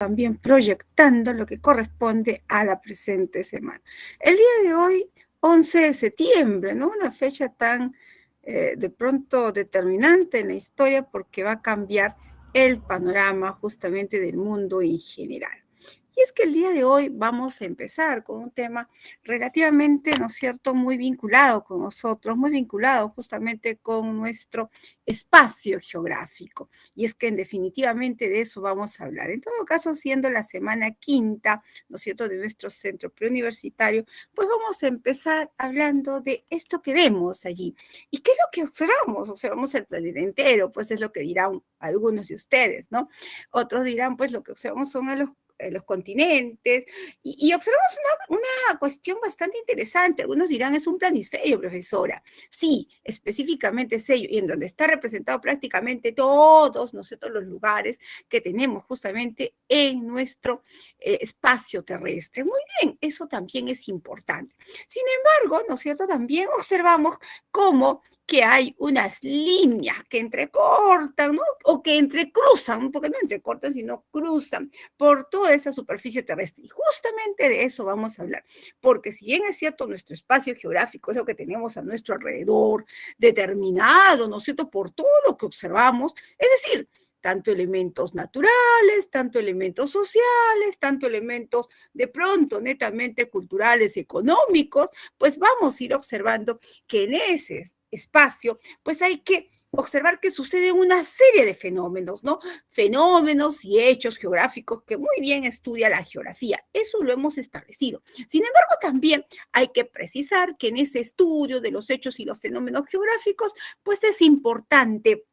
también proyectando lo que corresponde a la presente semana. El día de hoy, 11 de septiembre, ¿no? Una fecha tan de pronto determinante en la historia porque va a cambiar el panorama justamente del mundo en general. Y es que el día de hoy vamos a empezar con un tema relativamente, ¿no es cierto?, muy vinculado con nosotros, muy vinculado justamente con nuestro espacio geográfico. Y es que definitivamente de eso vamos a hablar. En todo caso, siendo la semana quinta, ¿no es cierto?, de nuestro centro preuniversitario, pues vamos a empezar hablando de esto que vemos allí. ¿Y qué es lo que observamos? Observamos el planeta entero, pues es lo que dirán algunos de ustedes, ¿no? Otros dirán, pues lo que observamos son a los continentes, y observamos una cuestión bastante interesante. Algunos dirán, es un planisferio, profesora. Sí, específicamente es ello, y en donde está representado prácticamente todos nosotros los lugares que tenemos justamente en nuestro espacio terrestre. Muy bien, eso también es importante. Sin embargo, ¿no es cierto?, también observamos cómo que hay unas líneas que entrecortan, ¿no? O que entrecruzan, porque no entrecortan, sino cruzan por toda esa superficie terrestre. Y justamente de eso vamos a hablar, porque si bien es cierto, nuestro espacio geográfico es lo que tenemos a nuestro alrededor, determinado, ¿no es cierto?, por todo lo que observamos, es decir, tanto elementos naturales, tanto elementos sociales, tanto elementos de pronto netamente culturales, económicos, pues vamos a ir observando que en ese espacio, pues hay que observar que sucede una serie de fenómenos, ¿no? Fenómenos y hechos geográficos que muy bien estudia la geografía. Eso lo hemos establecido. Sin embargo, también hay que precisar que en ese estudio de los hechos y los fenómenos geográficos, pues es importante.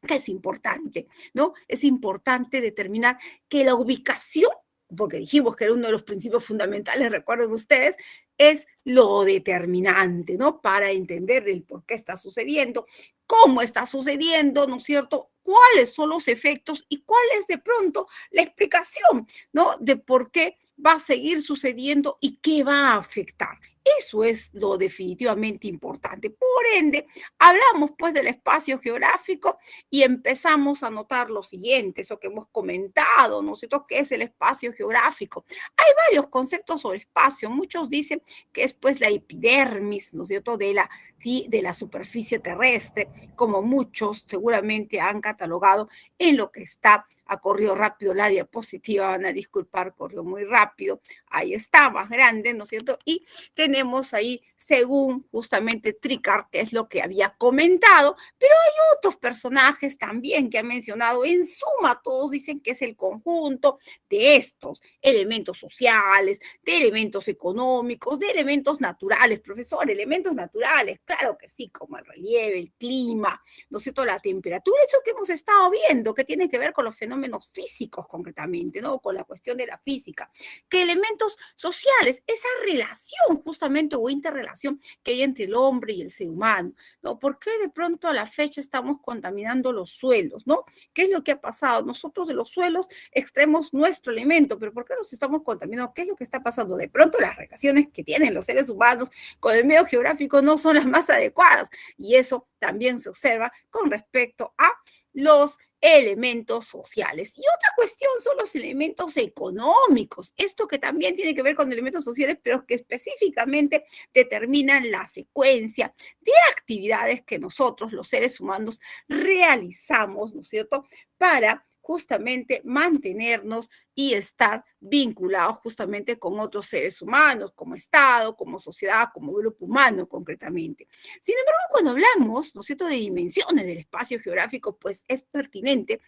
¿Qué es importante? ¿No? Es importante determinar que la ubicación, porque dijimos que era uno de los principios fundamentales, recuerden ustedes, es lo determinante, ¿no? Para entender el por qué está sucediendo, cómo está sucediendo, ¿no es cierto?, cuáles son los efectos y cuál es de pronto la explicación, ¿no?, de por qué va a seguir sucediendo y qué va a afectar. Eso es lo definitivamente importante. Por ende, hablamos pues del espacio geográfico y empezamos a notar lo siguiente, eso que hemos comentado, ¿no es cierto?, ¿qué es el espacio geográfico? Hay varios conceptos sobre espacio. Muchos dicen que es pues la epidermis, ¿no es cierto?, de la superficie terrestre, como muchos seguramente han catalogado en lo que está. Ha corrido rápido la diapositiva, van a disculpar, corrió muy rápido. Ahí está, más grande, ¿no es cierto? Y tenemos ahí, según justamente Tricard, que es lo que había comentado, pero hay otros personajes también que han mencionado. En suma, todos dicen que es el conjunto de estos elementos sociales, de elementos económicos, de elementos naturales, profesor, elementos naturales, claro que sí, como el relieve, el clima, ¿no es cierto?, la temperatura, eso que hemos estado viendo, que tiene que ver con los fenómenos físicos concretamente, ¿no?, con la cuestión de la física. Que elementos sociales, esa relación justamente o interrelación que hay entre el hombre y el ser humano, ¿no? ¿Por qué de pronto a la fecha estamos contaminando los suelos, ¿no? ¿Qué es lo que ha pasado? Nosotros de los suelos extraemos nuestro alimento, pero ¿por qué los estamos contaminando? ¿Qué es lo que está pasando? De pronto las relaciones que tienen los seres humanos con el medio geográfico no son las más adecuadas, y eso también se observa con respecto a los elementos sociales. Y otra cuestión son los elementos económicos. Esto que también tiene que ver con elementos sociales, pero que específicamente determinan la secuencia de actividades que nosotros, los seres humanos, realizamos, ¿no es cierto?, para justamente mantenernos y estar vinculados justamente con otros seres humanos, como Estado, como sociedad, como grupo humano concretamente. Sin embargo, cuando hablamos, ¿no es cierto?, de dimensiones del espacio geográfico, pues es pertinente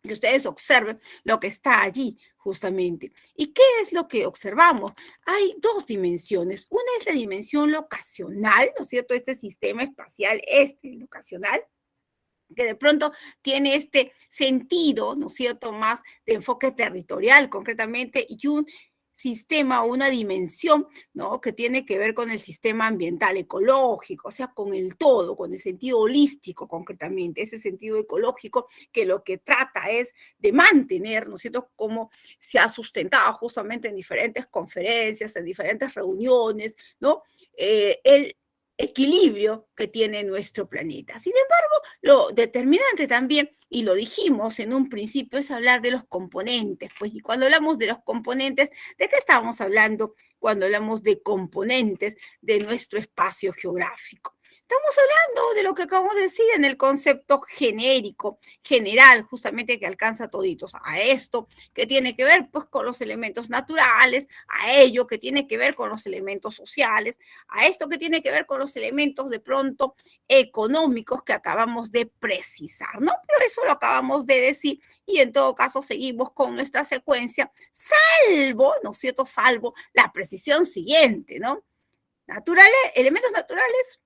que ustedes observen lo que está allí justamente. ¿Y qué es lo que observamos? Hay dos dimensiones. Una es la dimensión locacional, ¿no es cierto?, este sistema espacial, locacional, que de pronto tiene este sentido, ¿no es cierto?, más de enfoque territorial concretamente, y un sistema o una dimensión, ¿no?, que tiene que ver con el sistema ambiental ecológico, o sea, con el todo, con el sentido holístico concretamente, ese sentido ecológico que lo que trata es de mantener, ¿no es cierto?, como se ha sustentado justamente en diferentes conferencias, en diferentes reuniones, ¿no?, el equilibrio que tiene nuestro planeta. Sin embargo, lo determinante también, y lo dijimos en un principio, es hablar de los componentes. Pues, y cuando hablamos de los componentes, ¿de qué estamos hablando cuando hablamos de componentes de nuestro espacio geográfico? Estamos hablando de lo que acabamos de decir en el concepto genérico, general, justamente que alcanza toditos a esto, que tiene que ver pues con los elementos naturales, a ello que tiene que ver con los elementos sociales, a esto que tiene que ver con los elementos de pronto económicos que acabamos de precisar, ¿no? Pero eso lo acabamos de decir y en todo caso seguimos con nuestra secuencia, salvo, ¿no es cierto? Salvo la precisión siguiente, ¿no? Elementos naturales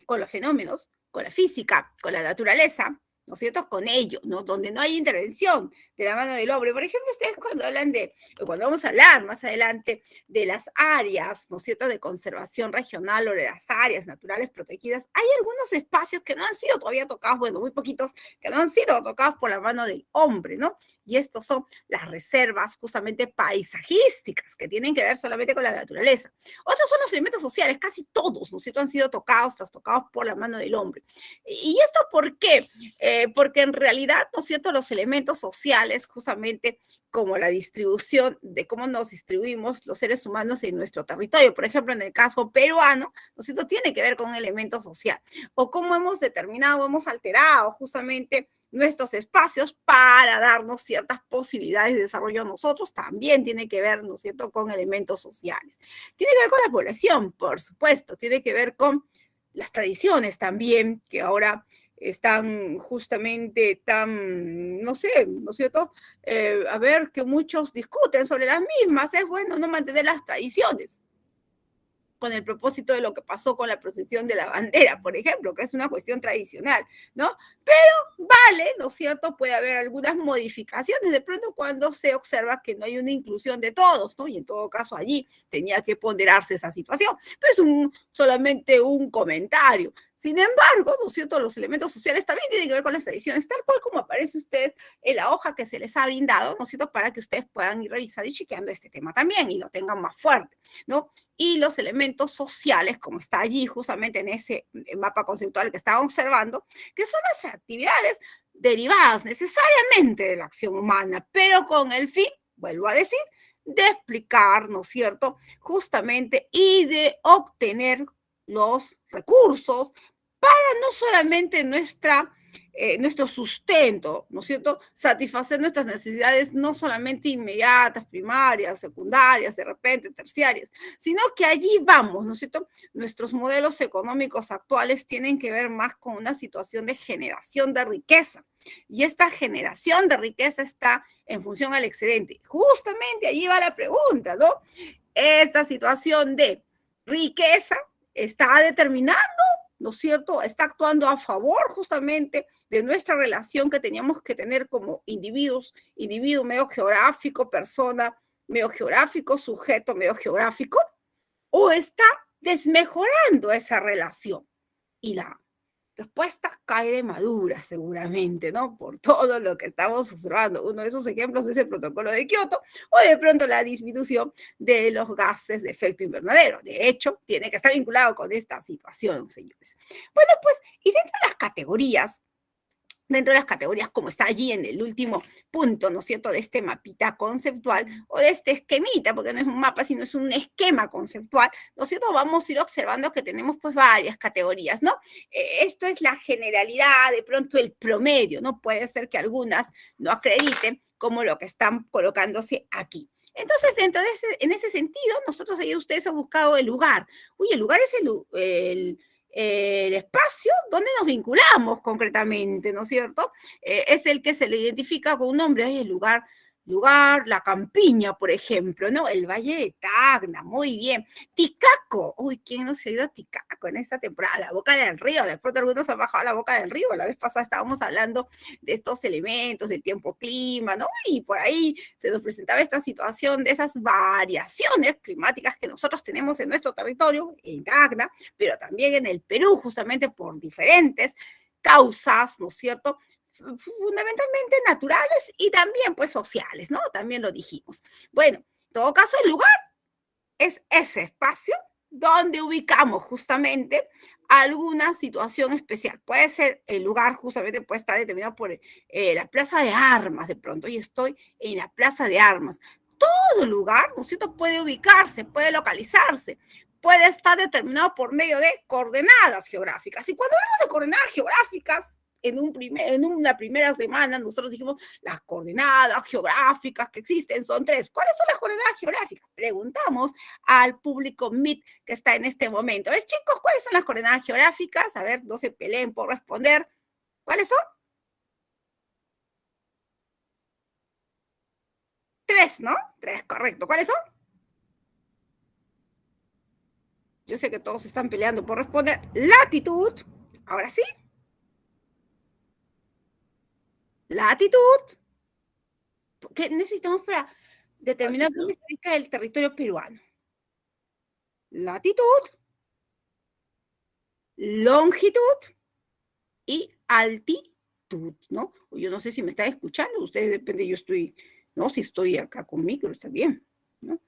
con los fenómenos, con la física, con la naturaleza, ¿no es cierto? Con ello, ¿no? Donde no hay intervención de la mano del hombre. Por ejemplo, ustedes cuando hablan cuando vamos a hablar más adelante de las áreas, ¿no es cierto?, de conservación regional o de las áreas naturales protegidas, hay algunos espacios que no han sido todavía tocados, bueno, muy poquitos, que no han sido tocados por la mano del hombre, ¿no? Y estos son las reservas justamente paisajísticas, que tienen que ver solamente con la naturaleza. Otros son los elementos sociales, casi todos, ¿no es cierto?, han sido tocados, trastocados por la mano del hombre. ¿Y esto por qué? Porque en realidad, ¿no es cierto?, los elementos sociales, justamente como la distribución de cómo nos distribuimos los seres humanos en nuestro territorio, por ejemplo, en el caso peruano, ¿no es cierto?, tiene que ver con un elemento social, o cómo hemos determinado, hemos alterado justamente nuestros espacios para darnos ciertas posibilidades de desarrollo a nosotros, también tiene que ver, ¿no es cierto?, con elementos sociales. Tiene que ver con la población, por supuesto, tiene que ver con las tradiciones también, que ahora están justamente tan, no sé, ¿no es cierto? A ver, que muchos discuten sobre las mismas, es bueno no mantener las tradiciones con el propósito de lo que pasó con la procesión de la bandera, por ejemplo, que es una cuestión tradicional, ¿no? Pero vale, ¿no es cierto? Puede haber algunas modificaciones de pronto cuando se observa que no hay una inclusión de todos, ¿no? Y en todo caso allí tenía que ponderarse esa situación, pero es solamente un comentario. Sin embargo, ¿no es cierto?, los elementos sociales también tienen que ver con las tradiciones, tal cual como aparece ustedes en la hoja que se les ha brindado, ¿no es cierto?, para que ustedes puedan ir revisando y chequeando este tema también y lo tengan más fuerte, ¿no? Y los elementos sociales, como está allí justamente en ese mapa conceptual que estaba observando, que son las actividades derivadas necesariamente de la acción humana, pero con el fin, vuelvo a decir, de explicar, ¿no es cierto?, justamente y de obtener los recursos para no solamente nuestro sustento, ¿no es cierto?, satisfacer nuestras necesidades no solamente inmediatas, primarias, secundarias, de repente terciarias, sino que allí vamos, ¿no es cierto? Nuestros modelos económicos actuales tienen que ver más con una situación de generación de riqueza, y esta generación de riqueza está en función al excedente. Justamente allí va la pregunta, ¿no? Esta situación de riqueza está determinando, ¿no es cierto?, está actuando a favor justamente de nuestra relación que teníamos que tener como individuos, individuo medio geográfico, persona medio geográfico, sujeto medio geográfico, o está desmejorando esa relación. Y la respuesta cae de madura seguramente, ¿no? Por todo lo que estamos observando. Uno de esos ejemplos es el protocolo de Kioto o de pronto la disminución de los gases de efecto invernadero. De hecho, tiene que estar vinculado con esta situación, señores. Bueno, pues, y dentro de las categorías, como está allí en el último punto, ¿no es cierto?, de este mapita conceptual o de este esquemita, porque no es un mapa, sino es un esquema conceptual, ¿no es cierto?, vamos a ir observando que tenemos pues varias categorías, ¿no? Esto es la generalidad, de pronto el promedio, ¿no? Puede ser que algunas no acrediten como lo que están colocándose aquí. Entonces, en ese sentido, nosotros ahí ustedes han buscado el lugar. Uy, el lugar es el espacio donde nos vinculamos concretamente, ¿no es cierto? Es el que se le identifica con un nombre, es el lugar, la campiña, por ejemplo, ¿no? El Valle de Tacna, muy bien. Ticaco, uy, ¿quién no se ha ido a Ticaco en esta temporada? La Boca del Río, de pronto algunos han bajado a la Boca del Río, la vez pasada estábamos hablando de estos elementos, del tiempo-clima, ¿no? Y por ahí se nos presentaba esta situación de esas variaciones climáticas que nosotros tenemos en nuestro territorio, en Tacna, pero también en el Perú, justamente por diferentes causas, ¿no es cierto?, fundamentalmente naturales y también pues sociales, ¿no? También lo dijimos. Bueno, en todo caso el lugar es ese espacio donde ubicamos justamente alguna situación especial. Puede ser el lugar, justamente puede estar determinado por la plaza de armas de pronto, y estoy en la plaza de armas. Todo lugar, ¿no es cierto?, puede ubicarse, puede localizarse, puede estar determinado por medio de coordenadas geográficas. Y cuando hablamos de coordenadas geográficas, en una primera semana nosotros dijimos las coordenadas geográficas que existen son 3. ¿Cuáles son las coordenadas geográficas? Preguntamos al público Meet que está en este momento. A ver, chicos, ¿cuáles son las coordenadas geográficas? A ver, no se peleen por responder. ¿Cuáles son? 3, ¿no? 3, correcto. ¿Cuáles son? Yo sé que todos están peleando por responder. Latitud. Ahora sí. Latitud. ¿Qué necesitamos para determinar dónde se ubica el territorio peruano? Latitud, longitud y altitud, ¿no? Yo no sé si me están escuchando, ustedes depende, yo estoy, ¿no? Si estoy acá con micro, está bien, ¿no?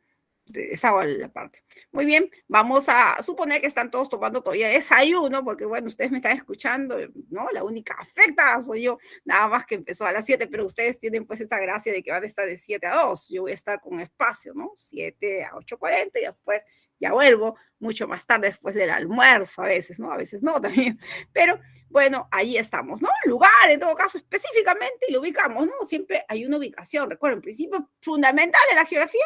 Esa va la parte. Muy bien, vamos a suponer que están todos tomando todavía desayuno, porque bueno, ustedes me están escuchando, ¿no? La única afectada soy yo, nada más que empezó a las 7, pero ustedes tienen pues esta gracia de que van a estar de 7 a 2. Yo voy a estar con espacio, ¿no? 7 a 8:40 y después ya vuelvo mucho más tarde después del almuerzo a veces, ¿no? A veces no también, pero bueno, ahí estamos, ¿no? Lugar, en todo caso, específicamente, y lo ubicamos, ¿no? Siempre hay una ubicación, recuerden, principio fundamental de la geografía,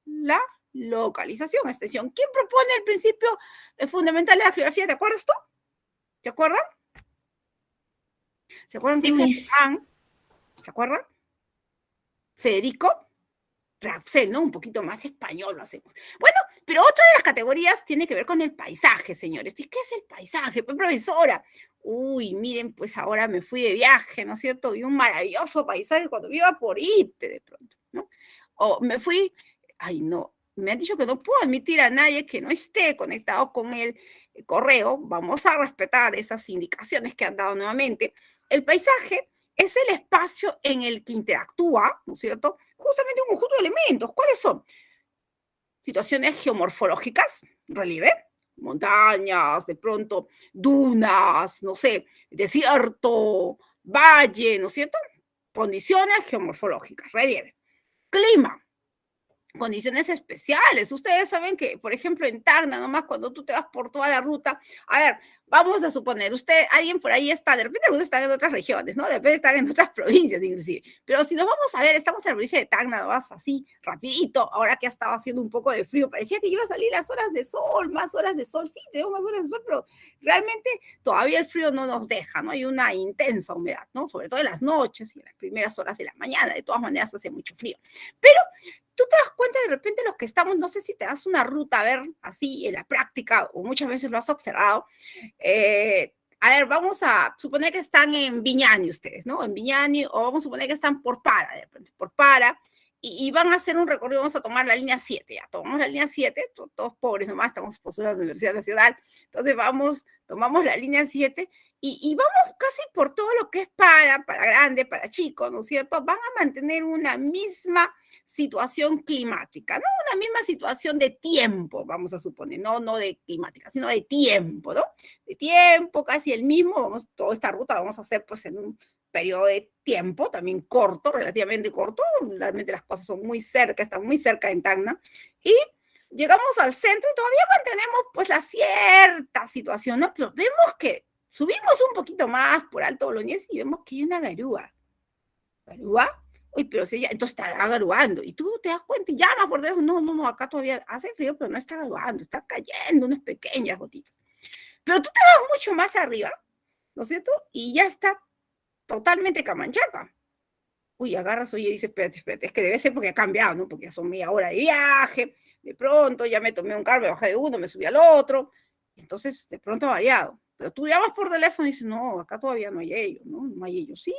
la localización, extensión. ¿Quién propone el principio fundamental de la geografía? ¿Te acuerdas tú? ¿Te acuerdas? ¿Se acuerdan Sí, que Miss. ¿Se acuerdan? Federico Rapsel, ¿no? Un poquito más español lo hacemos. Bueno, pero otra de las categorías tiene que ver con el paisaje, señores. ¿Y qué es el paisaje? Pues, profesora, uy, miren, pues ahora me fui de viaje, ¿no es cierto? Vi un maravilloso paisaje cuando iba por Ite de pronto, ¿no? O me fui, ay, no, me han dicho que no puedo admitir a nadie que no esté conectado con el correo. Vamos a respetar esas indicaciones que han dado nuevamente. El paisaje es el espacio en el que interactúa, ¿no es cierto?, justamente un conjunto de elementos. ¿Cuáles son? Situaciones geomorfológicas, relieve, montañas, de pronto dunas, no sé, desierto, valle, ¿no es cierto? Condiciones geomorfológicas, relieve. Clima, condiciones especiales. Ustedes saben que, por ejemplo, en Tacna, nomás cuando tú te vas por toda la ruta, a ver, vamos a suponer, alguien por ahí está, de repente algunos están en otras regiones, ¿no? De repente están en otras provincias inclusive, pero si nos vamos a ver, estamos en la provincia de Tacna, nomás así, rapidito, ahora que ha estado haciendo un poco de frío, parecía que iba a salir las horas de sol, más horas de sol, sí, tenemos más horas de sol, pero realmente todavía el frío no nos deja, ¿no? Hay una intensa humedad, ¿no? Sobre todo en las noches y en las primeras horas de la mañana, de todas maneras hace mucho frío, pero tú te das cuenta de repente los que estamos, no sé si te das una ruta, a ver, así en la práctica, o muchas veces lo has observado. A ver, vamos a suponer que están en Viñani ustedes, ¿no? En Viñani, o vamos a suponer que están por Para, de repente, por Para, y van a hacer un recorrido, vamos a tomar la línea 7, ya, tomamos la línea 7, todos pobres nomás, estamos por la Universidad Nacional, entonces tomamos la línea 7, y vamos casi por todo lo que es para grande, para chico, ¿no es cierto? Van a mantener una misma situación climática, ¿no? Una misma situación de tiempo, vamos a suponer, no de climática, sino de tiempo, ¿no? De tiempo, casi el mismo, toda esta ruta la vamos a hacer pues en un periodo de tiempo también corto, relativamente corto, realmente las cosas son muy cerca, están muy cerca en Tacna, y llegamos al centro y todavía mantenemos pues la cierta situación, ¿no? Pero vemos que subimos un poquito más por Alto Boloñés y vemos que hay una garúa. ¿Garúa? Uy, pero si ella, entonces está garuando. Y tú te das cuenta y llamas por teléfono. No, acá todavía hace frío, pero no está garuando, está cayendo unas pequeñas gotitas. Pero tú te vas mucho más arriba, ¿no es cierto? Y ya está totalmente camanchaca. Uy, agarras, oye, dice, espérate, es que debe ser porque ha cambiado, ¿no? Porque ya son media hora de viaje, de pronto ya me tomé un carro, me bajé de uno, me subí al otro, entonces de pronto ha variado. Pero tú llamas por teléfono y dices, no, acá todavía no hay ellos, ¿no? No hay ellos. Sí,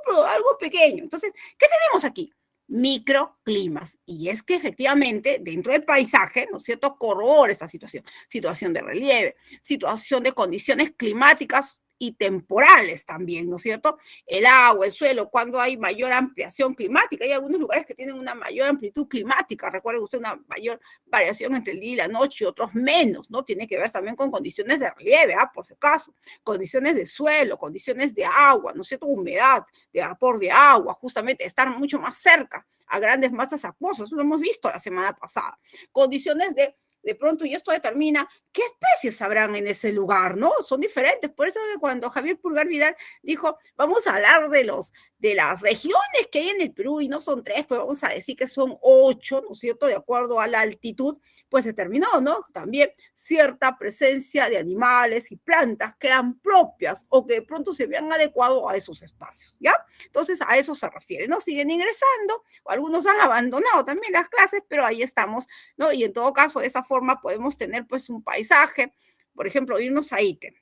algo pequeño. Entonces, ¿qué tenemos aquí? Microclimas. Y es que efectivamente, dentro del paisaje, ¿no es cierto?, corrobora esta situación. Situación de relieve, situación de condiciones climáticas y temporales también, ¿no es cierto? El agua, el suelo, cuando hay mayor ampliación climática. Hay algunos lugares que tienen una mayor amplitud climática, recuerde usted, una mayor variación entre el día y la noche, y otros menos, ¿no? Tiene que ver también con condiciones de relieve, por si acaso, condiciones de suelo, condiciones de agua, ¿no es cierto? Humedad, de vapor de agua, justamente estar mucho más cerca a grandes masas acuosas, eso lo hemos visto la semana pasada. Condiciones de pronto, y esto determina qué especies habrán en ese lugar, ¿no? Son diferentes. Por eso cuando Javier Pulgar Vidal dijo, vamos a hablar de las regiones que hay en el Perú, y no son 3, pues vamos a decir que son 8, ¿no es cierto? De acuerdo a la altitud, pues determinó, ¿no? También cierta presencia de animales y plantas que eran propias o que de pronto se habían adecuado a esos espacios, ¿ya? Entonces a eso se refiere, ¿no? Siguen ingresando, o algunos han abandonado también las clases, pero ahí estamos, ¿no? Y en todo caso, de esa forma podemos tener pues un paisaje, por ejemplo, irnos a Ítem,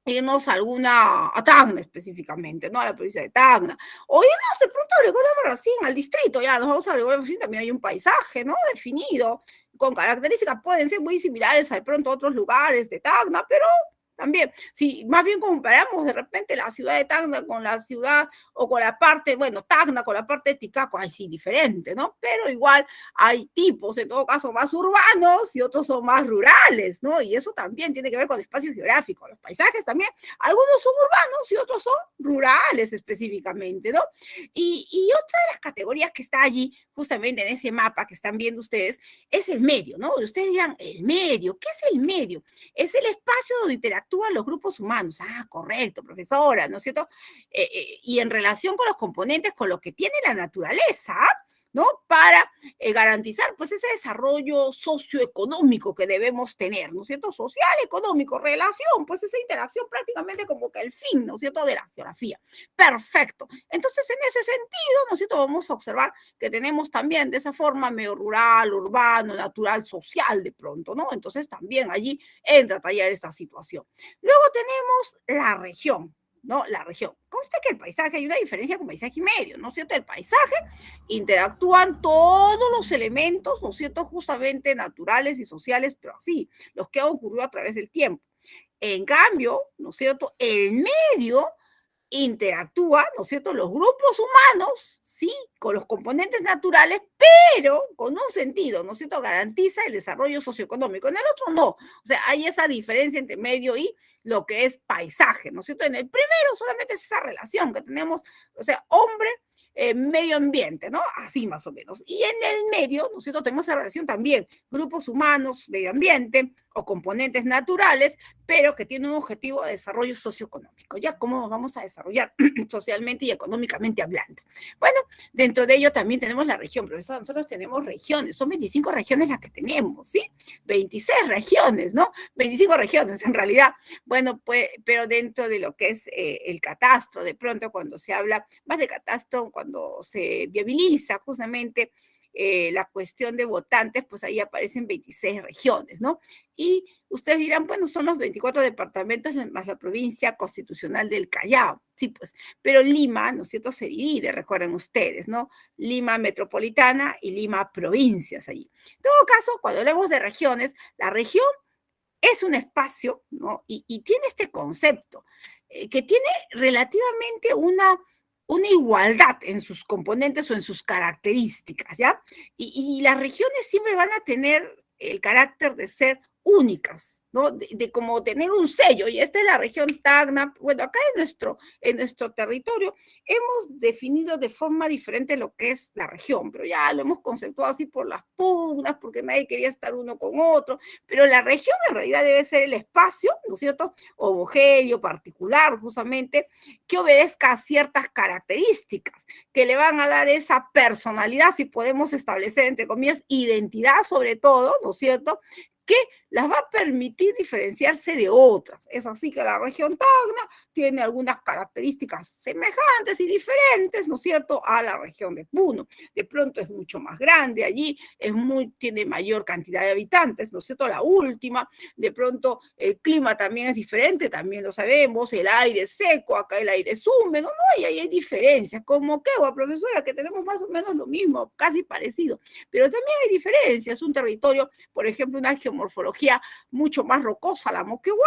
irnos a Tacna específicamente, ¿no? A la provincia de Tacna, o irnos de pronto a Gregorio Albarracín, al distrito, ya nos vamos a Gregorio Albarracín, también hay un paisaje, ¿no? Definido, con características, pueden ser muy similares a de pronto otros lugares de Tacna, pero también, si más bien comparamos de repente la ciudad de Tacna con la ciudad o con la parte, bueno, Tacna con la parte de Ticaco, ahí sí, diferente, ¿no? Pero igual hay tipos, en todo caso, más urbanos y otros son más rurales, ¿no? Y eso también tiene que ver con espacios geográficos. Los paisajes también, algunos son urbanos y otros son rurales específicamente, ¿no? Y otra de las categorías que está allí, justamente en ese mapa que están viendo ustedes, es el medio, ¿no? Y ustedes dirán, ¿el medio? ¿Qué es el medio? Es el espacio donde interactúan los grupos humanos. Ah, correcto, profesora, ¿no es cierto? Y en relación con los componentes, con lo que tiene la naturaleza, ¿no? Para garantizar pues ese desarrollo socioeconómico que debemos tener, ¿no es cierto? Social, económico, relación, pues esa interacción prácticamente como que el fin, ¿no es cierto?, de la geografía. Perfecto. Entonces, en ese sentido, ¿no es cierto?, vamos a observar que tenemos también de esa forma medio rural, urbano, natural, social de pronto, ¿no? Entonces, también allí entra a tallar esta situación. Luego tenemos la región, ¿no? La región. Conste que el paisaje, hay una diferencia con paisaje y medio, ¿no es cierto? El paisaje interactúan todos los elementos, ¿no es cierto?, justamente naturales y sociales, pero así, los que han ocurrido a través del tiempo. En cambio, ¿no es cierto?, el medio interactúa, ¿no es cierto?, los grupos humanos, sí, con los componentes naturales, pero con un sentido, ¿no es cierto?, garantiza el desarrollo socioeconómico. En el otro no. O sea, hay esa diferencia entre medio y lo que es paisaje, ¿no es cierto? En el primero solamente es esa relación que tenemos, o sea, hombre, medio ambiente, ¿no? Así más o menos. Y en el medio, ¿no es cierto?, tenemos esa relación también, grupos humanos, medio ambiente o componentes naturales, pero que tiene un objetivo de desarrollo socioeconómico. ¿Ya cómo nos vamos a desarrollar socialmente y económicamente hablando? Bueno, dentro de ello también tenemos la región, profesor. Nosotros tenemos regiones, son 25 regiones las que tenemos, ¿sí? 26 regiones, ¿no? 25 regiones en realidad. Bueno, pues, pero dentro de lo que es el catastro, de pronto cuando se habla más de catastro, cuando se viabiliza justamente la cuestión de votantes, pues ahí aparecen 26 regiones, ¿no? Y ustedes dirán, bueno, son los 24 departamentos más la provincia constitucional del Callao. Sí, pues, pero Lima, ¿no es cierto?, se divide, recuerden ustedes, ¿no? Lima metropolitana y Lima provincias allí. En todo caso, cuando hablamos de regiones, la región es un espacio, ¿no? Y tiene este concepto, que tiene relativamente una igualdad en sus componentes o en sus características, ¿ya? Y las regiones siempre van a tener el carácter de ser únicas, ¿no? De como tener un sello, y esta es la región Tacna. Bueno, acá en nuestro territorio hemos definido de forma diferente lo que es la región, pero ya lo hemos conceptuado así por las pugnas, porque nadie quería estar uno con otro, pero la región en realidad debe ser el espacio, ¿no es cierto?, homogéneo, particular, justamente, que obedezca a ciertas características que le van a dar esa personalidad, si podemos establecer, entre comillas, identidad sobre todo, ¿no es cierto?, que las va a permitir diferenciarse de otras. Es así que la región Tacna tiene algunas características semejantes y diferentes, ¿no es cierto?, a la región de Puno. De pronto es mucho más grande allí, tiene mayor cantidad de habitantes, ¿no es cierto?, la última. De pronto el clima también es diferente, también lo sabemos, el aire es seco, acá el aire es húmedo, ¿no? Y ahí hay diferencias, como que, profesora, que tenemos más o menos lo mismo, casi parecido, pero también hay diferencias. Un territorio, por ejemplo, una geomorfología geografía mucho más rocosa, la moqueguana.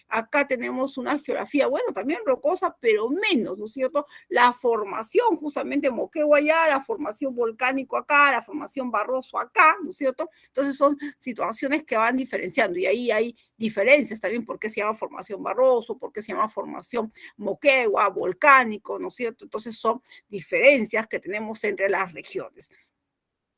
Acá tenemos una geografía, bueno, también rocosa, pero menos, ¿no es cierto? La formación justamente Moquegua allá, la formación volcánico acá, la formación Barroso acá, ¿no es cierto? Entonces son situaciones que van diferenciando y ahí hay diferencias también, por qué se llama formación Barroso, por qué se llama formación Moquegua, volcánico, ¿no es cierto? Entonces son diferencias que tenemos entre las regiones.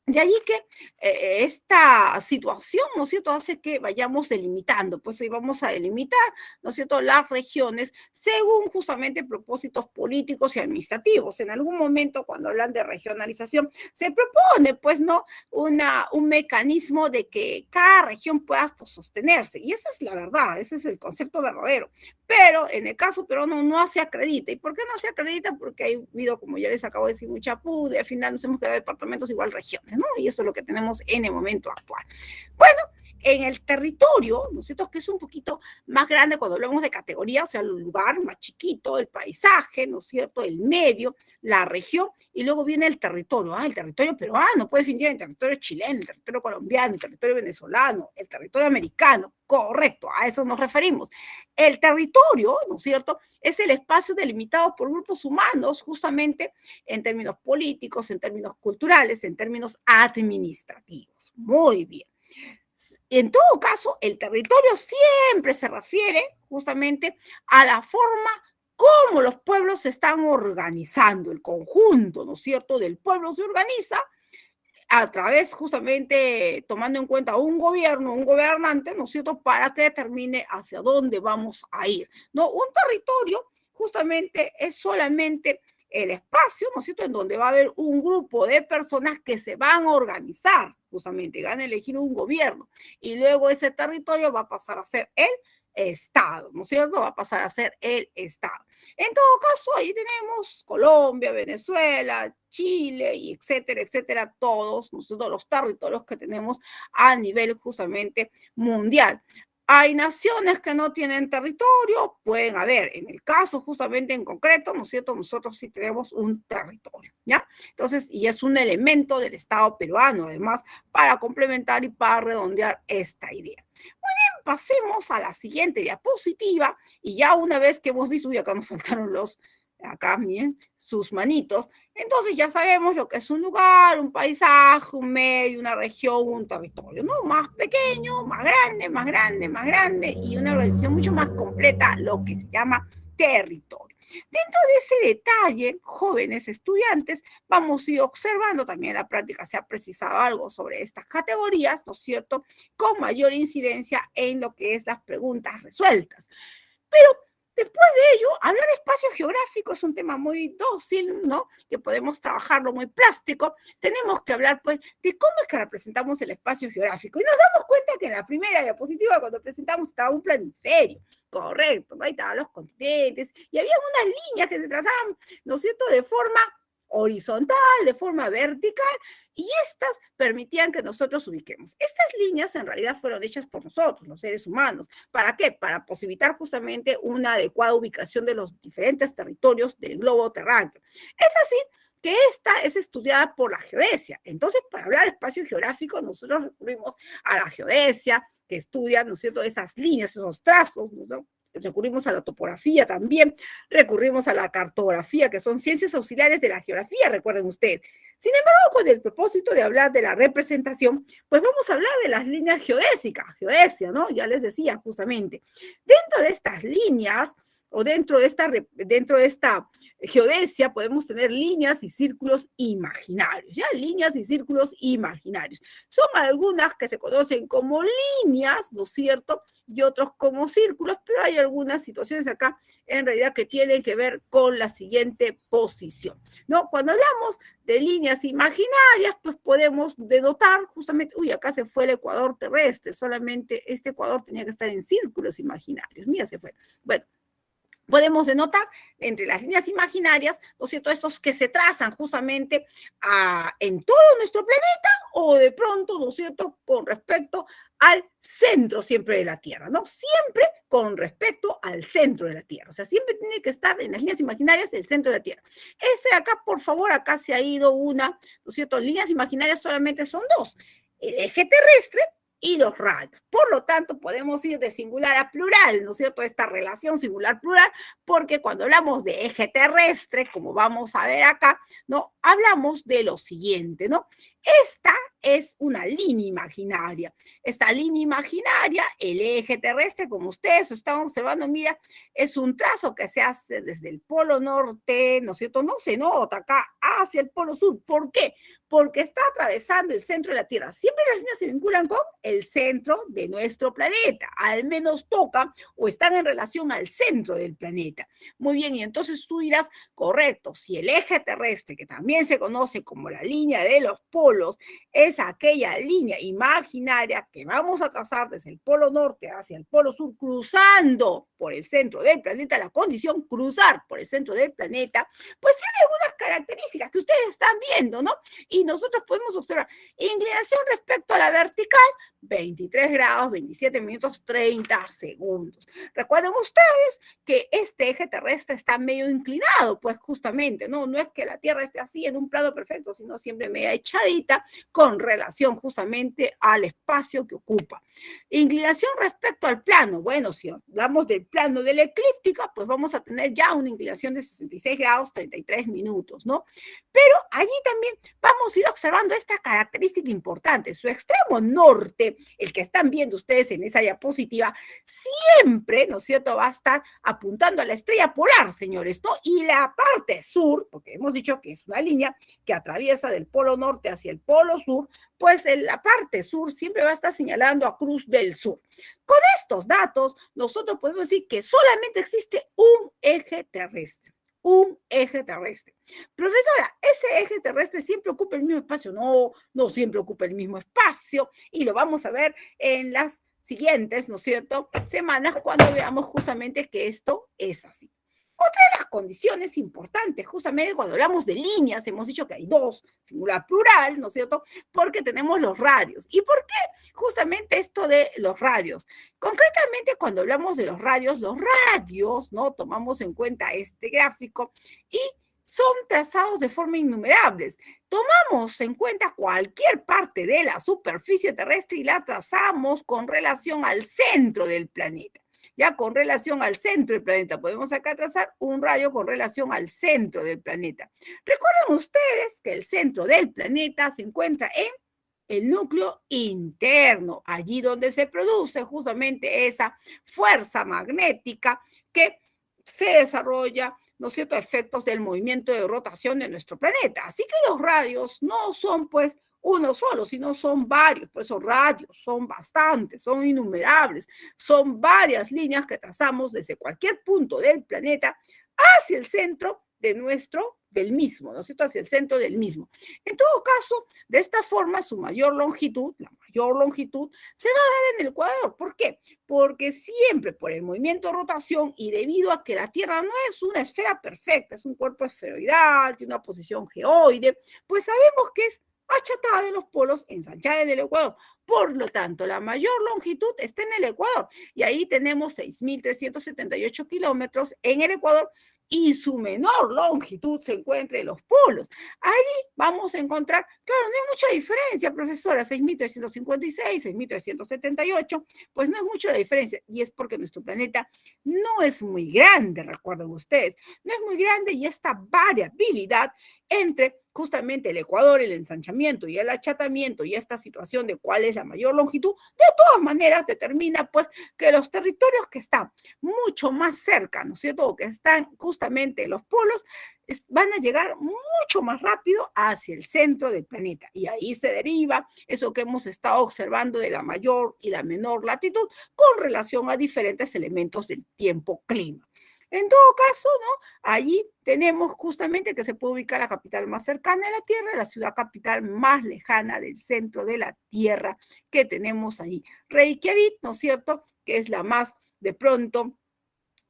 De allí que esta situación, ¿no es cierto?, hace que vayamos delimitando, pues hoy vamos a delimitar, ¿no es cierto?, las regiones según justamente propósitos políticos y administrativos. En algún momento, cuando hablan de regionalización, se propone, pues, ¿no?, un mecanismo de que cada región pueda sostenerse, y esa es la verdad, ese es el concepto verdadero. Pero en el caso peruano no se acredita. ¿Y por qué no se acredita? Porque ha habido, como ya les acabo de decir, mucha pude, al final nos hemos quedado departamentos igual regiones, ¿no? Y eso es lo que tenemos en el momento actual. Bueno, en el territorio, ¿no es cierto?, que es un poquito más grande cuando hablamos de categoría, o sea, el lugar más chiquito, el paisaje, ¿no es cierto?, el medio, la región, y luego viene el territorio, el territorio peruano, puede definir el territorio chileno, el territorio colombiano, el territorio venezolano, el territorio americano, correcto, a eso nos referimos. El territorio, ¿no es cierto?, es el espacio delimitado por grupos humanos, justamente en términos políticos, en términos culturales, en términos administrativos. Muy bien. En todo caso, el territorio siempre se refiere justamente a la forma como los pueblos se están organizando, el conjunto, ¿no es cierto?, del pueblo se organiza a través justamente tomando en cuenta un gobierno, un gobernante, ¿no es cierto?, para que determine hacia dónde vamos a ir, ¿no? Un territorio justamente es solamente el espacio, ¿no es cierto?, en donde va a haber un grupo de personas que se van a organizar, justamente, van a elegir un gobierno, y luego ese territorio va a pasar a ser el Estado, ¿no es cierto? Va a pasar a ser el Estado. En todo caso, ahí tenemos Colombia, Venezuela, Chile, y etcétera, etcétera, todos nosotros los territorios que tenemos a nivel justamente mundial. Hay naciones que no tienen territorio, pueden haber, en el caso justamente en concreto, ¿no es cierto?, nosotros sí tenemos un territorio, ¿ya? Entonces, y es un elemento del Estado peruano, además, para complementar y para redondear esta idea. Muy bien, pasemos a la siguiente diapositiva, y ya una vez que hemos visto, y acá nos faltaron acá, miren, sus manitos, entonces ya sabemos lo que es un lugar, un paisaje, un medio, una región, un territorio, ¿no? Más pequeño, más grande, más grande, más grande, y una organización mucho más completa, lo que se llama territorio. Dentro de ese detalle, jóvenes estudiantes, vamos a ir observando, también en la práctica se ha precisado algo sobre estas categorías, ¿no es cierto?, con mayor incidencia en lo que es las preguntas resueltas. Pero después de ello, hablar de espacio geográfico es un tema muy dócil, ¿no?, que podemos trabajarlo muy plástico. Tenemos que hablar, pues, de cómo es que representamos el espacio geográfico. Y nos damos cuenta que en la primera diapositiva, cuando presentamos, estaba un planisferio, correcto, ¿no? Ahí estaban los continentes, y había unas líneas que se trazaban, ¿no es cierto?, de forma horizontal, de forma vertical, y estas permitían que nosotros ubiquemos. Estas líneas en realidad fueron hechas por nosotros, los seres humanos. ¿Para qué? Para posibilitar justamente una adecuada ubicación de los diferentes territorios del globo terráqueo. Es así que esta es estudiada por la geodesia. Entonces, para hablar de espacio geográfico, nosotros recurrimos a la geodesia, que estudia, ¿no es cierto?, esas líneas, esos trazos, ¿no? Recurrimos a la topografía también, recurrimos a la cartografía, que son ciencias auxiliares de la geografía, recuerden ustedes. Sin embargo, con el propósito de hablar de la representación, pues vamos a hablar de las líneas geodésicas, geodesia, ¿no? Ya les decía justamente. Dentro de estas líneas, o dentro de esta geodesia, podemos tener líneas y círculos imaginarios, ¿ya? Líneas y círculos imaginarios. Son algunas que se conocen como líneas, ¿no es cierto?, y otros como círculos, pero hay algunas situaciones acá en realidad que tienen que ver con la siguiente posición, ¿no? Cuando hablamos de líneas imaginarias, pues podemos denotar justamente, uy, acá se fue el ecuador terrestre, solamente este ecuador tenía que estar en círculos imaginarios, mira, se fue. Bueno, podemos denotar entre las líneas imaginarias, ¿no es cierto?, estos que se trazan justamente en todo nuestro planeta, o de pronto, ¿no es cierto?, con respecto al centro siempre de la Tierra, ¿no? Siempre con respecto al centro de la Tierra. O sea, siempre tiene que estar en las líneas imaginarias el centro de la Tierra. Este de acá, por favor, acá se ha ido una, ¿no es cierto? Líneas imaginarias solamente son dos. El eje terrestre y los radios. Por lo tanto, podemos ir de singular a plural, ¿no es cierto? Esta relación singular-plural, porque cuando hablamos de eje terrestre, como vamos a ver acá, ¿no? Hablamos de lo siguiente, ¿no? Esta es una línea imaginaria. Esta línea imaginaria, el eje terrestre, como ustedes están observando, mira, es un trazo que se hace desde el polo norte, ¿no es cierto? No se nota acá hacia el polo sur. ¿Por qué? Porque está atravesando el centro de la Tierra. Siempre las líneas se vinculan con el centro de nuestro planeta. Al menos tocan o están en relación al centro del planeta. Muy bien, y entonces tú dirás, correcto, si el eje terrestre, que también se conoce como la línea de los polos, es aquella línea imaginaria que vamos a trazar desde el polo norte hacia el polo sur, cruzando por el centro del planeta, la condición cruzar por el centro del planeta, pues tiene algunas características que ustedes están viendo, ¿no? Y nosotros podemos observar inclinación respecto a la vertical, 23 grados, 27 minutos, 30 segundos. Recuerden ustedes que este eje terrestre está medio inclinado, pues justamente, ¿no? No es que la Tierra esté así en un plano perfecto, sino siempre medio echadita con relación justamente al espacio que ocupa. Inclinación respecto al plano. Bueno, si hablamos del plano de la eclíptica, pues vamos a tener ya una inclinación de 66 grados, 33 minutos, ¿no? Pero allí también vamos a ir observando esta característica importante. Su extremo norte, el que están viendo ustedes en esa diapositiva, siempre, ¿no es cierto?, va a estar apuntando a la estrella polar, señores, ¿no? Y la parte sur, porque hemos dicho que es una línea que atraviesa del polo norte hacia el polo sur, pues en la parte sur siempre va a estar señalando a Cruz del Sur. Con estos datos, nosotros podemos decir que solamente existe un eje terrestre. Un eje terrestre. Profesora, ¿ese eje terrestre siempre ocupa el mismo espacio? No, no siempre ocupa el mismo espacio, y lo vamos a ver en las siguientes, ¿no es cierto?, semanas, cuando veamos justamente que esto es así. Otra de las condiciones importantes, justamente cuando hablamos de líneas, hemos dicho que hay dos, singular plural, ¿no es cierto?, porque tenemos los radios. ¿Y por qué justamente esto de los radios? Concretamente, cuando hablamos de los radios, ¿no?, tomamos en cuenta este gráfico y son trazados de forma innumerables. Tomamos en cuenta cualquier parte de la superficie terrestre y la trazamos con relación al centro del planeta. Ya con relación al centro del planeta, podemos acá trazar un radio con relación al centro del planeta. Recuerden ustedes que el centro del planeta se encuentra en el núcleo interno, allí donde se produce justamente esa fuerza magnética que se desarrolla, ¿no es cierto?, efectos del movimiento de rotación de nuestro planeta. Así que los radios no son, pues, uno solo, sino son varios. Por eso radios son bastantes, son innumerables, son varias líneas que trazamos desde cualquier punto del planeta hacia el centro del mismo, ¿no es cierto?, hacia el centro del mismo. En todo caso, de esta forma, su mayor longitud, la mayor longitud, se va a dar en el Ecuador. ¿Por qué? Porque siempre por el movimiento de rotación y debido a que la Tierra no es una esfera perfecta, es un cuerpo esferoidal, tiene una posición geoide, pues sabemos que es achatada de los polos, ensanchada en el Ecuador. Por lo tanto, la mayor longitud está en el Ecuador y ahí tenemos 6.378 kilómetros en el Ecuador y su menor longitud se encuentra en los polos. Allí vamos a encontrar, claro, no hay mucha diferencia, profesora, 6.356, 6.378, pues no es mucho la diferencia, y es porque nuestro planeta no es muy grande, recuerden ustedes, no es muy grande, y esta variabilidad entre justamente el Ecuador, el ensanchamiento y el achatamiento y esta situación de cuál es la mayor longitud, de todas maneras determina pues que los territorios que están mucho más cerca, ¿no es cierto?, o que están justamente en los polos, van a llegar mucho más rápido hacia el centro del planeta. Y ahí se deriva eso que hemos estado observando de la mayor y la menor latitud con relación a diferentes elementos del tiempo-clima. En todo caso, ¿no?, allí tenemos justamente que se puede ubicar la capital más cercana de la Tierra, la ciudad capital más lejana del centro de la Tierra que tenemos allí. Reykjavik, ¿no es cierto?, que es la más de pronto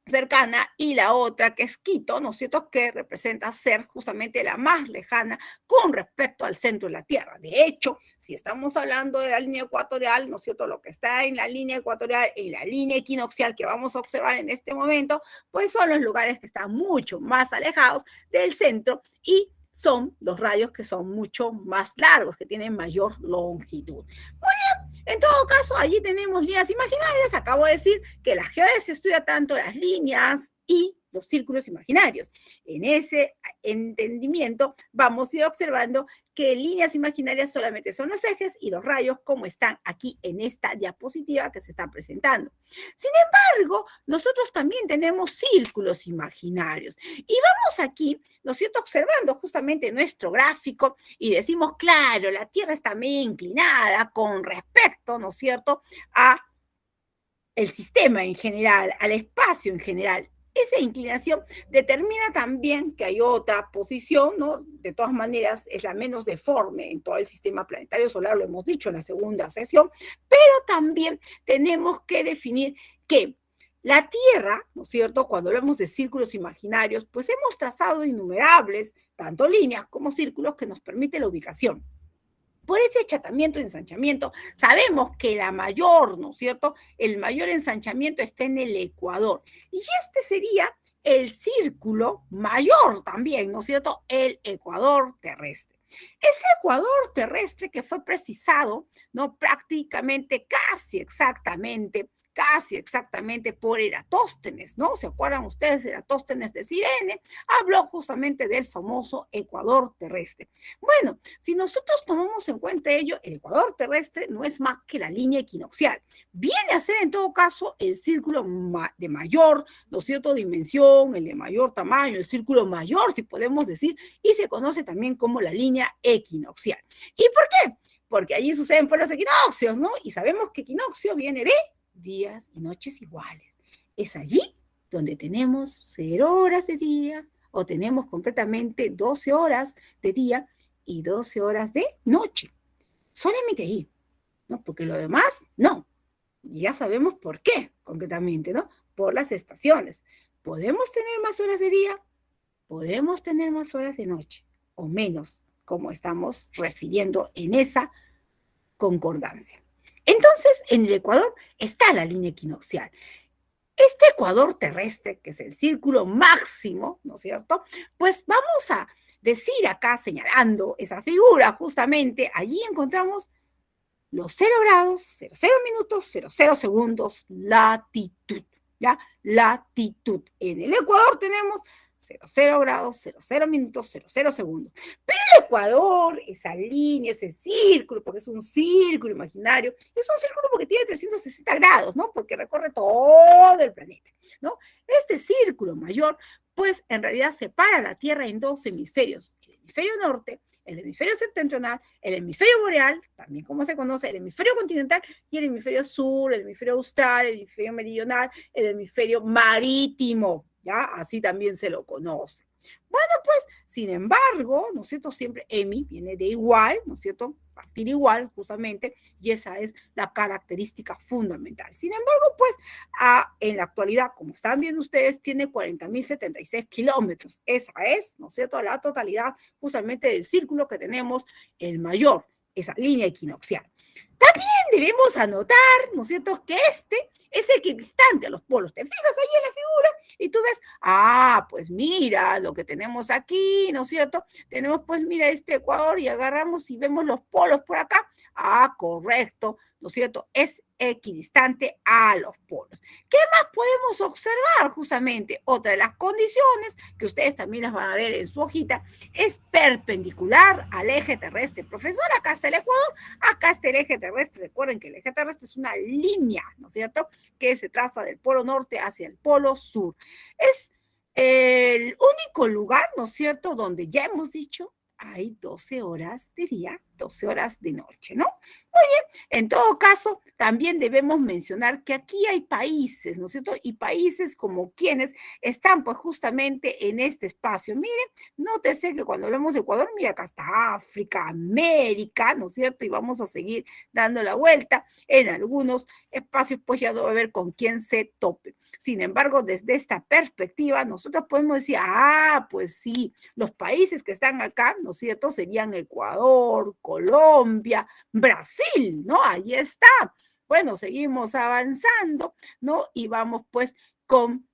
cercana, y la otra que es Quito, ¿no es cierto?, que representa ser justamente la más lejana con respecto al centro de la Tierra. De hecho, si estamos hablando de la línea ecuatorial, ¿no es cierto?, lo que está en la línea ecuatorial y la línea equinoccial que vamos a observar en este momento, pues son los lugares que están mucho más alejados del centro y son los radios que son mucho más largos, que tienen mayor longitud. Muy bien. En todo caso, allí tenemos líneas imaginarias. Acabo de decir que la geodesia estudia tanto las líneas y los círculos imaginarios. En ese entendimiento vamos a ir observando que líneas imaginarias solamente son los ejes y los rayos como están aquí en esta diapositiva que se está presentando. Sin embargo, nosotros también tenemos círculos imaginarios y vamos aquí, ¿no es cierto?, observando justamente nuestro gráfico y decimos, claro, la Tierra está medio inclinada con respecto, ¿no es cierto?, a el sistema en general, al espacio en general. Esa inclinación determina también que hay otra posición, ¿no? De todas maneras, es la menos deforme en todo el sistema planetario solar, lo hemos dicho en la segunda sesión, pero también tenemos que definir que la Tierra, ¿no es cierto?, cuando hablamos de círculos imaginarios, pues hemos trazado innumerables, tanto líneas como círculos, que nos permite la ubicación. Por ese achatamiento y ensanchamiento, sabemos que la mayor, ¿no es cierto?, el mayor ensanchamiento está en el ecuador. Y este sería el círculo mayor también, ¿no es cierto?, el ecuador terrestre. Ese ecuador terrestre que fue precisado, ¿no?, prácticamente, casi exactamente por Eratóstenes, ¿no? ¿Se acuerdan ustedes de Eratóstenes de Cirene? Habló justamente del famoso ecuador terrestre. Bueno, si nosotros tomamos en cuenta ello, el ecuador terrestre no es más que la línea equinoccial. Viene a ser en todo caso el círculo de mayor, ¿no es cierto?, dimensión, el de mayor tamaño, el círculo mayor, si podemos decir, y se conoce también como la línea equinoccial. ¿Y por qué? Porque allí suceden por los equinoccios, ¿no? Y sabemos que equinoccio viene de días y noches iguales. Es allí donde tenemos 0 horas de día o tenemos completamente 12 horas de día y 12 horas de noche. Solamente ahí, ¿no? Porque lo demás, no. Ya sabemos por qué, concretamente, ¿no? Por las estaciones. ¿Podemos tener más horas de día? Podemos tener más horas de noche, o menos, como estamos refiriendo en esa concordancia. Entonces, en el ecuador está la línea equinoccial. Este ecuador terrestre, que es el círculo máximo, ¿no es cierto?, pues vamos a decir acá, señalando esa figura, justamente, allí encontramos los 0 grados, 00 minutos, 00 segundos, latitud, ¿ya? Latitud. En el ecuador tenemos 00 grados, 00 minutos, 00 segundos. Pero el ecuador, esa línea, ese círculo, porque es un círculo imaginario, es un círculo porque tiene 360 grados, ¿no? Porque recorre todo el planeta, ¿no? Este círculo mayor, pues en realidad separa la Tierra en 2 hemisferios, el hemisferio norte, el hemisferio septentrional, el hemisferio boreal, también como se conoce, el hemisferio continental, y el hemisferio sur, el hemisferio austral, el hemisferio meridional, el hemisferio marítimo, ¿ya? Así también se lo conoce. Bueno, pues, sin embargo, ¿no es cierto?, siempre hemi viene de igual, ¿no es cierto?, partir igual, justamente, y esa es la característica fundamental. Sin embargo, pues, en la actualidad, como están viendo ustedes, tiene 40.076 kilómetros. Esa es, ¿no es cierto?, la totalidad justamente del círculo que tenemos, el mayor, esa línea equinoccial. También debemos anotar, ¿no es cierto?, que este es equidistante a los polos. Te fijas ahí en la figura y tú ves, pues mira lo que tenemos aquí, ¿no es cierto? Tenemos, pues mira, este ecuador y agarramos y vemos los polos por acá. Correcto, ¿no es cierto? Es equidistante a los polos. ¿Qué más podemos observar? Justamente, otra de las condiciones, que ustedes también las van a ver en su hojita, es perpendicular al eje terrestre. Profesor, acá está el ecuador, acá está el eje terrestre. Recuerden que el eje terrestre es una línea, ¿no es cierto?, que se traza del polo norte hacia el polo sur. Es el único lugar, ¿no es cierto?, donde ya hemos dicho hay 12 horas de día, 12 horas de noche, ¿no? Oye, en todo caso, también debemos mencionar que aquí hay países, ¿no es cierto? Y países como quienes están pues justamente en este espacio. Miren, nótese que cuando hablamos de Ecuador, mira, acá está África, América, ¿no es cierto? Y vamos a seguir dando la vuelta. En algunos espacios pues ya no va a ver con quién se tope. Sin embargo, desde esta perspectiva, nosotros podemos decir, pues sí, los países que están acá, ¿no es cierto?, serían Ecuador, Colombia, Brasil, ¿no? Ahí está. Bueno, seguimos avanzando, ¿no? Y vamos pues con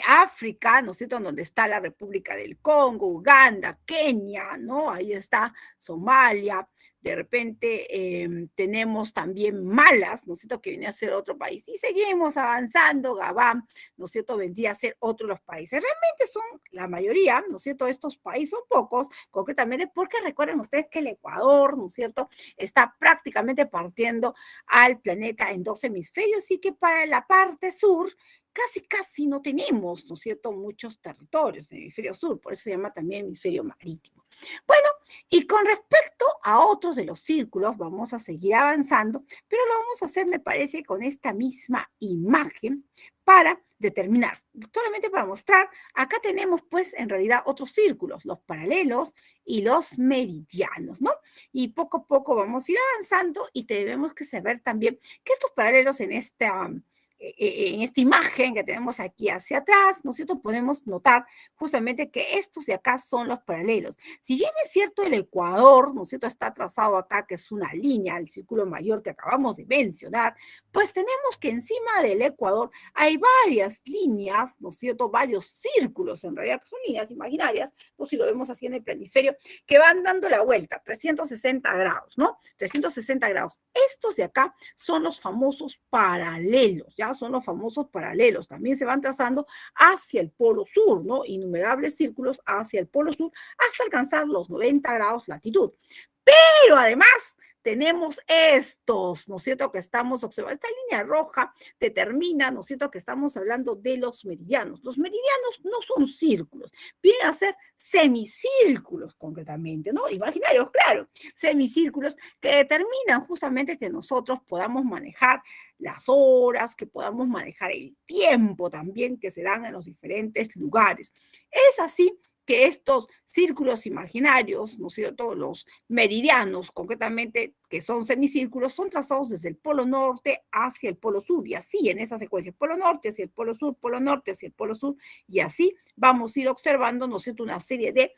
África, ¿no es cierto?, donde está la República del Congo, Uganda, Kenia, ¿no? Ahí está Somalia, de repente tenemos también Malas, ¿no es cierto?, que viene a ser otro país. Y seguimos avanzando, Gabán, ¿no es cierto?, vendría a ser otro de los países. Realmente son la mayoría, ¿no es cierto?, estos países son pocos, concretamente porque recuerden ustedes que el Ecuador, ¿no es cierto?, está prácticamente partiendo al planeta en dos hemisferios y que para la parte sur casi no tenemos, ¿no es cierto?, muchos territorios en el hemisferio sur, por eso se llama también hemisferio marítimo. Bueno, y con respecto a otros de los círculos, vamos a seguir avanzando, pero lo vamos a hacer, me parece, con esta misma imagen para determinar, solamente para mostrar, acá tenemos pues en realidad otros círculos, los paralelos y los meridianos, ¿no? Y poco a poco vamos a ir avanzando y tenemos que saber también que estos paralelos en esta imagen que tenemos aquí hacia atrás, ¿no es cierto?, podemos notar justamente que estos de acá son los paralelos. Si bien es cierto el Ecuador, ¿no es cierto?, está trazado acá, que es una línea, el círculo mayor que acabamos de mencionar, pues tenemos que encima del Ecuador hay varias líneas, ¿no es cierto?, varios círculos, en realidad, que son líneas imaginarias, pues si lo vemos así en el planiferio, que van dando la vuelta, 360 grados, ¿no? 360 grados. Estos de acá son los famosos paralelos, ¿ya? Son los famosos paralelos. También se van trazando hacia el polo sur, ¿no? Innumerables círculos hacia el polo sur hasta alcanzar los 90 grados latitud. Pero además tenemos estos, ¿no es cierto?, que estamos observando. Esta línea roja determina, ¿no es cierto?, que estamos hablando de los meridianos. Los meridianos no son círculos, vienen a ser semicírculos concretamente, ¿no? Imaginarios, claro, semicírculos que determinan justamente que nosotros podamos manejar las horas, que podamos manejar el tiempo también que se dan en los diferentes lugares. Es así que estos círculos imaginarios, ¿no es cierto?, los meridianos concretamente, que son semicírculos, son trazados desde el polo norte hacia el polo sur, y así en esa secuencia, polo norte hacia el polo sur, polo norte hacia el polo sur, y así vamos a ir observando, ¿no es cierto?, una serie de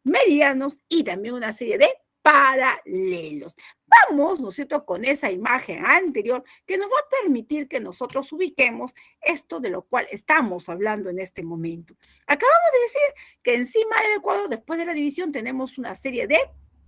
meridianos y también una serie de paralelos. Vamos, ¿no es cierto?, con esa imagen anterior que nos va a permitir que nosotros ubiquemos esto de lo cual estamos hablando en este momento. Acabamos de decir que encima del Ecuador, después de la división, tenemos una serie de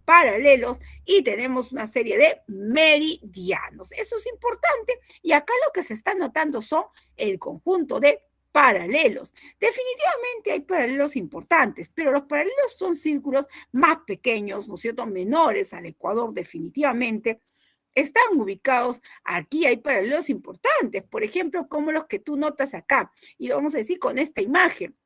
paralelos y tenemos una serie de meridianos. Eso es importante y acá lo que se está notando son el conjunto de paralelos. Definitivamente hay paralelos importantes, pero los paralelos son círculos más pequeños, ¿no es cierto?, menores al Ecuador definitivamente. Están ubicados, aquí hay paralelos importantes, por ejemplo, como los que tú notas acá, y vamos a decir con esta imagen,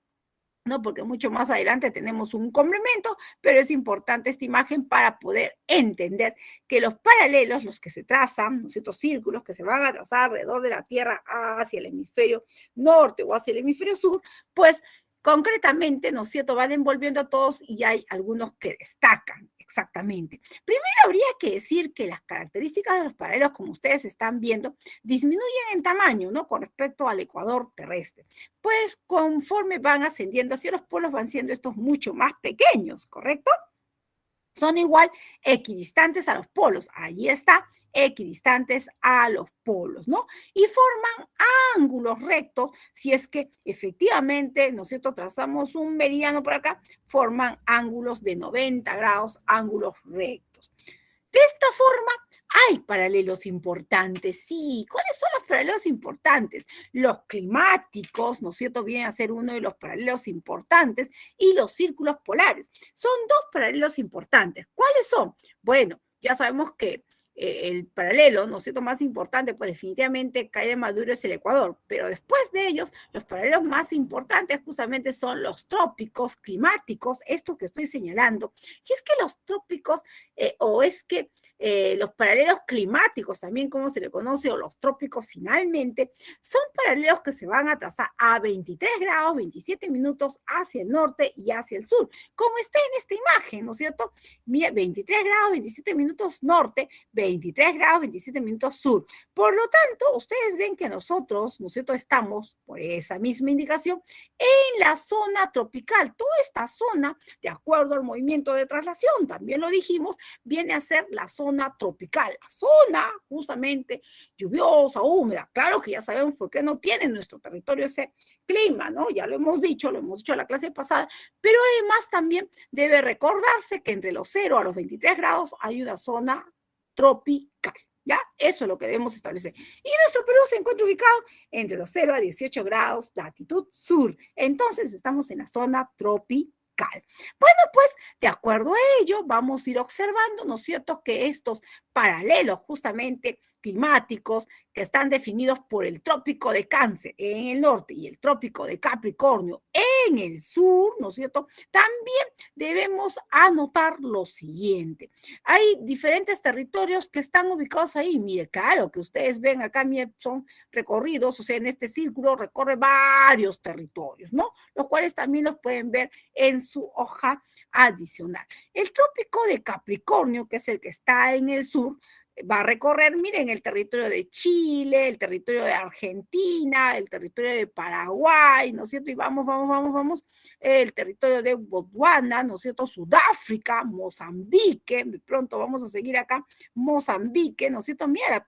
¿no? Porque mucho más adelante tenemos un complemento, pero es importante esta imagen para poder entender que los paralelos, los que se trazan, ¿no es cierto?, círculos que se van a trazar alrededor de la Tierra hacia el hemisferio norte o hacia el hemisferio sur, pues concretamente, ¿no es cierto?, van envolviendo a todos y hay algunos que destacan exactamente. Primero habría que decir que las características de los paralelos, como ustedes están viendo, disminuyen en tamaño, ¿no?, con respecto al ecuador terrestre. Pues conforme van ascendiendo hacia los polos van siendo estos mucho más pequeños, ¿correcto? Son igual equidistantes a los polos, ahí está, equidistantes a los polos, ¿no? Y forman ángulos rectos, si es que efectivamente, ¿no es cierto?, trazamos un meridiano por acá, forman ángulos de 90 grados, ángulos rectos. De esta forma, hay paralelos importantes, sí. ¿Cuáles son los paralelos importantes? Los climáticos, ¿no es cierto?, vienen a ser uno de los paralelos importantes, y los círculos polares. Son dos paralelos importantes. ¿Cuáles son? Bueno, ya sabemos que el paralelo, ¿no es cierto?, más importante, pues definitivamente cae de Maduro es el Ecuador, pero después de ellos, los paralelos más importantes justamente son los trópicos climáticos, estos que estoy señalando. Y es que los trópicos, los paralelos climáticos, también como se le conoce, o los trópicos finalmente, son paralelos que se van a trazar a 23 grados, 27 minutos hacia el norte y hacia el sur, como está en esta imagen, ¿no es cierto? Mira, 23 grados, 27 minutos norte, 23 grados, 27 minutos sur. Por lo tanto, ustedes ven que nosotros, ¿no es cierto?, estamos, por esa misma indicación, en la zona tropical. Toda esta zona, de acuerdo al movimiento de traslación, también lo dijimos, viene a ser la zona tropical, la zona justamente lluviosa, húmeda. Claro que ya sabemos por qué no tiene nuestro territorio ese clima, ¿no? Ya lo hemos dicho en la clase pasada, pero además también debe recordarse que entre los 0 a los 23 grados hay una zona tropical. ¿Ya? Eso es lo que debemos establecer. Y nuestro Perú se encuentra ubicado entre los 0 a 18 grados latitud sur. Entonces estamos en la zona tropical. Bueno, pues de acuerdo a ello vamos a ir observando, ¿no es cierto?, que estos paralelos justamente climáticos que están definidos por el trópico de Cáncer en el norte y el trópico de Capricornio en el sur, ¿no es cierto?, también debemos anotar lo siguiente. Hay diferentes territorios que están ubicados ahí. Mire, claro, que ustedes ven acá, mire, son recorridos, o sea, en este círculo recorre varios territorios, ¿no? Los cuales también los pueden ver en su hoja adicional. El trópico de Capricornio, que es el que está en el sur, va a recorrer, miren, el territorio de Chile, el territorio de Argentina, el territorio de Paraguay, ¿no es cierto? Y vamos, el territorio de Botswana, ¿no es cierto? Sudáfrica, Mozambique, de pronto vamos a seguir acá, Mozambique, ¿no es cierto? Mira la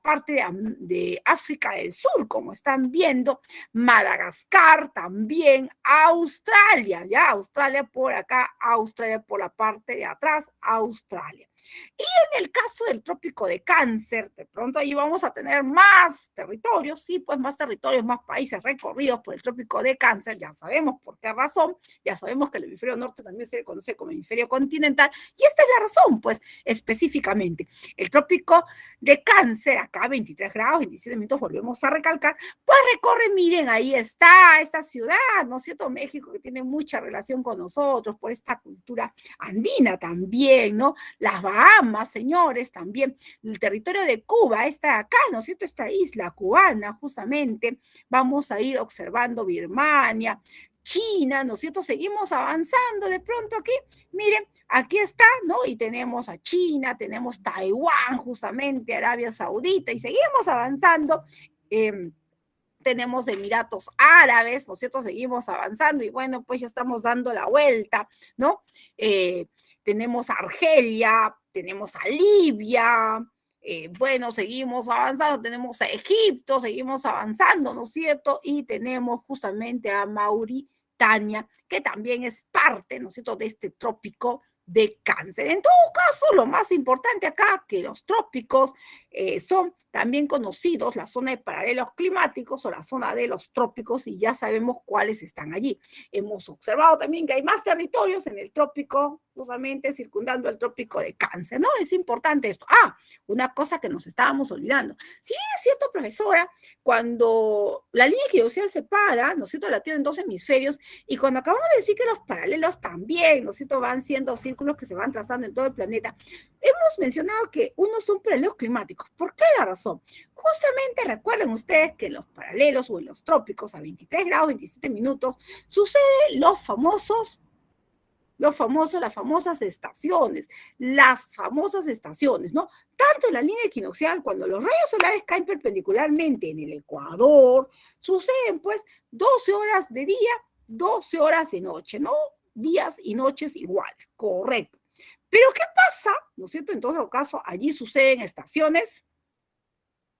parte de África del Sur, como están viendo, Madagascar también, Australia, ya, Australia por acá, Australia por la parte de atrás, Australia. Y en el caso del trópico de Cáncer, de pronto ahí vamos a tener más territorios, sí, pues más territorios, más países recorridos por el trópico de Cáncer, ya sabemos por qué razón, ya sabemos que el hemisferio norte también se le conoce como hemisferio continental, y esta es la razón, pues, específicamente. El trópico de Cáncer, acá 23 grados, 27 minutos, volvemos a recalcar, pues recorre, miren, ahí está esta ciudad, ¿no es cierto?, México, que tiene mucha relación con nosotros por esta cultura andina también, ¿no? Las Bahamas, señores, también el territorio de Cuba está acá, ¿no es cierto? Esta isla cubana, justamente, vamos a ir observando Birmania, China, ¿no es cierto? Seguimos avanzando de pronto aquí, miren, aquí está, ¿no? Y tenemos a China, tenemos Taiwán, justamente, Arabia Saudita, y seguimos avanzando. Tenemos Emiratos Árabes, ¿no es cierto? Seguimos avanzando y bueno, pues ya estamos dando la vuelta, ¿no? Tenemos a Argelia, tenemos a Libia, bueno, seguimos avanzando, tenemos a Egipto, seguimos avanzando, ¿no es cierto? Y tenemos justamente a Mauritania, que también es parte, ¿no es cierto?, de este trópico de Cáncer. En todo caso, lo más importante acá, que los trópicos son también conocidos, la zona de paralelos climáticos o la zona de los trópicos, y ya sabemos cuáles están allí. Hemos observado también que hay más territorios en el trópico, justamente circundando el trópico de Cáncer, ¿no? Es importante esto. Una cosa que nos estábamos olvidando. Si bien es cierto, profesora, cuando la línea equinoccial se para, ¿no es cierto?, la Tierra en dos hemisferios, y cuando acabamos de decir que los paralelos también, ¿no es cierto?, van siendo círculos que se van trazando en todo el planeta, hemos mencionado que unos son paralelos climáticos. ¿Por qué la razón? Justamente recuerden ustedes que en los paralelos o en los trópicos a 23 grados 27 minutos suceden las famosas estaciones, ¿no? Tanto en la línea equinoccial, cuando los rayos solares caen perpendicularmente en el ecuador, suceden pues 12 horas de día, 12 horas de noche, ¿no? Días y noches iguales, correcto. Pero ¿qué pasa? ¿No es cierto? En todo caso, allí suceden estaciones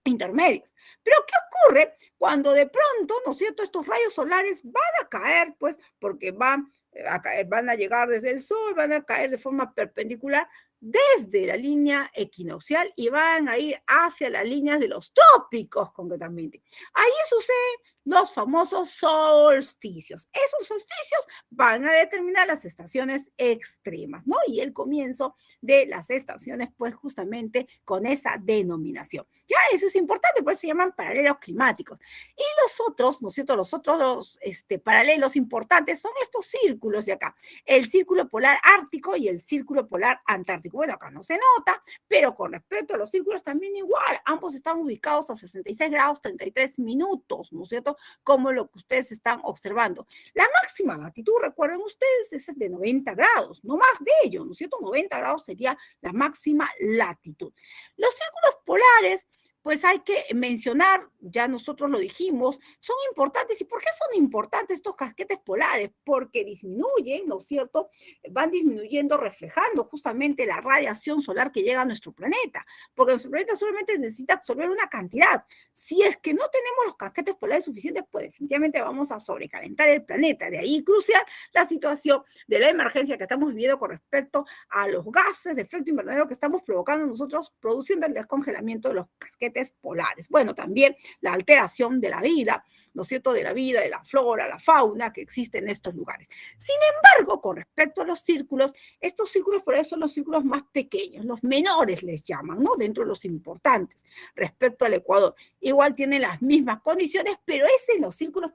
intermedias. Pero ¿qué ocurre cuando de pronto, ¿no es cierto?, estos rayos solares van a caer, pues, porque van a llegar desde el sol, van a caer de forma perpendicular desde la línea equinoccial y van a ir hacia las líneas de los trópicos concretamente. Ahí suceden los famosos solsticios. Esos solsticios van a determinar las estaciones extremas, ¿no? Y el comienzo de las estaciones, pues justamente con esa denominación. Ya, eso es importante, por eso se llaman paralelos climáticos. Y los otros, ¿no es cierto? Los otros paralelos importantes son estos círculos de acá. El círculo polar ártico y el círculo polar antártico. Bueno, acá no se nota, pero con respecto a los círculos también igual. Ambos están ubicados a 66 grados 33 minutos, ¿no es cierto?, como lo que ustedes están observando. La máxima latitud, recuerden ustedes, es de 90 grados, no más de ello, ¿no es cierto? 90 grados sería la máxima latitud. Los círculos polares, pues hay que mencionar ya nosotros lo dijimos, son importantes. ¿Y por qué son importantes estos casquetes polares? Porque disminuyen, ¿no es cierto? Van disminuyendo, reflejando justamente la radiación solar que llega a nuestro planeta, porque nuestro planeta solamente necesita absorber una cantidad. Si es que no tenemos los casquetes polares suficientes, pues definitivamente vamos a sobrecalentar el planeta. De ahí crucial la situación de la emergencia que estamos viviendo con respecto a los gases de efecto invernadero que estamos provocando nosotros, produciendo el descongelamiento de los casquetes polares. Bueno, también la alteración de la vida, ¿no es cierto?, de la vida, de la flora, la fauna que existe en estos lugares. Sin embargo, con respecto a los círculos, estos círculos polares son los círculos más pequeños, los menores les llaman, ¿no?, dentro de los importantes respecto al Ecuador. Igual tienen las mismas condiciones, pero es en los círculos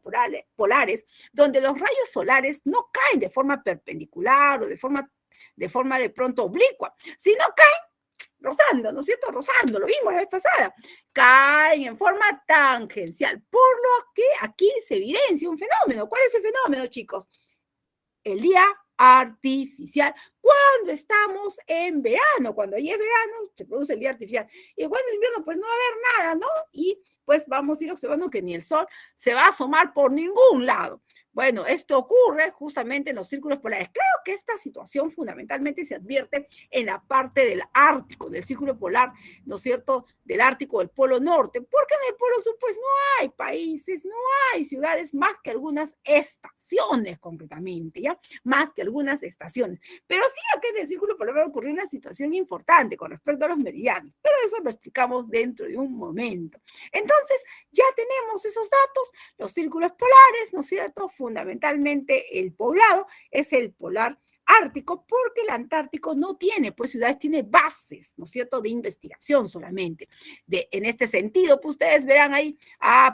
polares donde los rayos solares no caen de forma perpendicular o de forma de pronto oblicua, sino caen rozando, ¿no es cierto? Rozando, lo vimos la vez pasada. Caen en forma tangencial, por lo que aquí se evidencia un fenómeno. ¿Cuál es el fenómeno, chicos? El día artificial. Cuando estamos en verano, cuando ahí es verano, se produce el día artificial. Y cuando es invierno, pues no va a haber nada, ¿no? Y pues vamos a ir observando que ni el sol se va a asomar por ningún lado. Bueno, esto ocurre justamente en los círculos polares. Claro que esta situación fundamentalmente se advierte en la parte del Ártico, del círculo polar, ¿no es cierto?, del Ártico, del Polo Norte, porque en el Polo Sur pues no hay países, no hay ciudades, más que algunas estaciones concretamente, ¿ya? Más que algunas estaciones. Pero sí acá en el círculo polar va a ocurrir una situación importante con respecto a los meridianos, pero eso lo explicamos dentro de un momento. Entonces, ya tenemos esos datos, los círculos polares, ¿no es cierto? Fundamentalmente el poblado es el polar ártico, porque el Antártico no tiene, pues ciudades, tiene bases, ¿no es cierto?, de investigación solamente. En este sentido, pues ustedes verán ahí,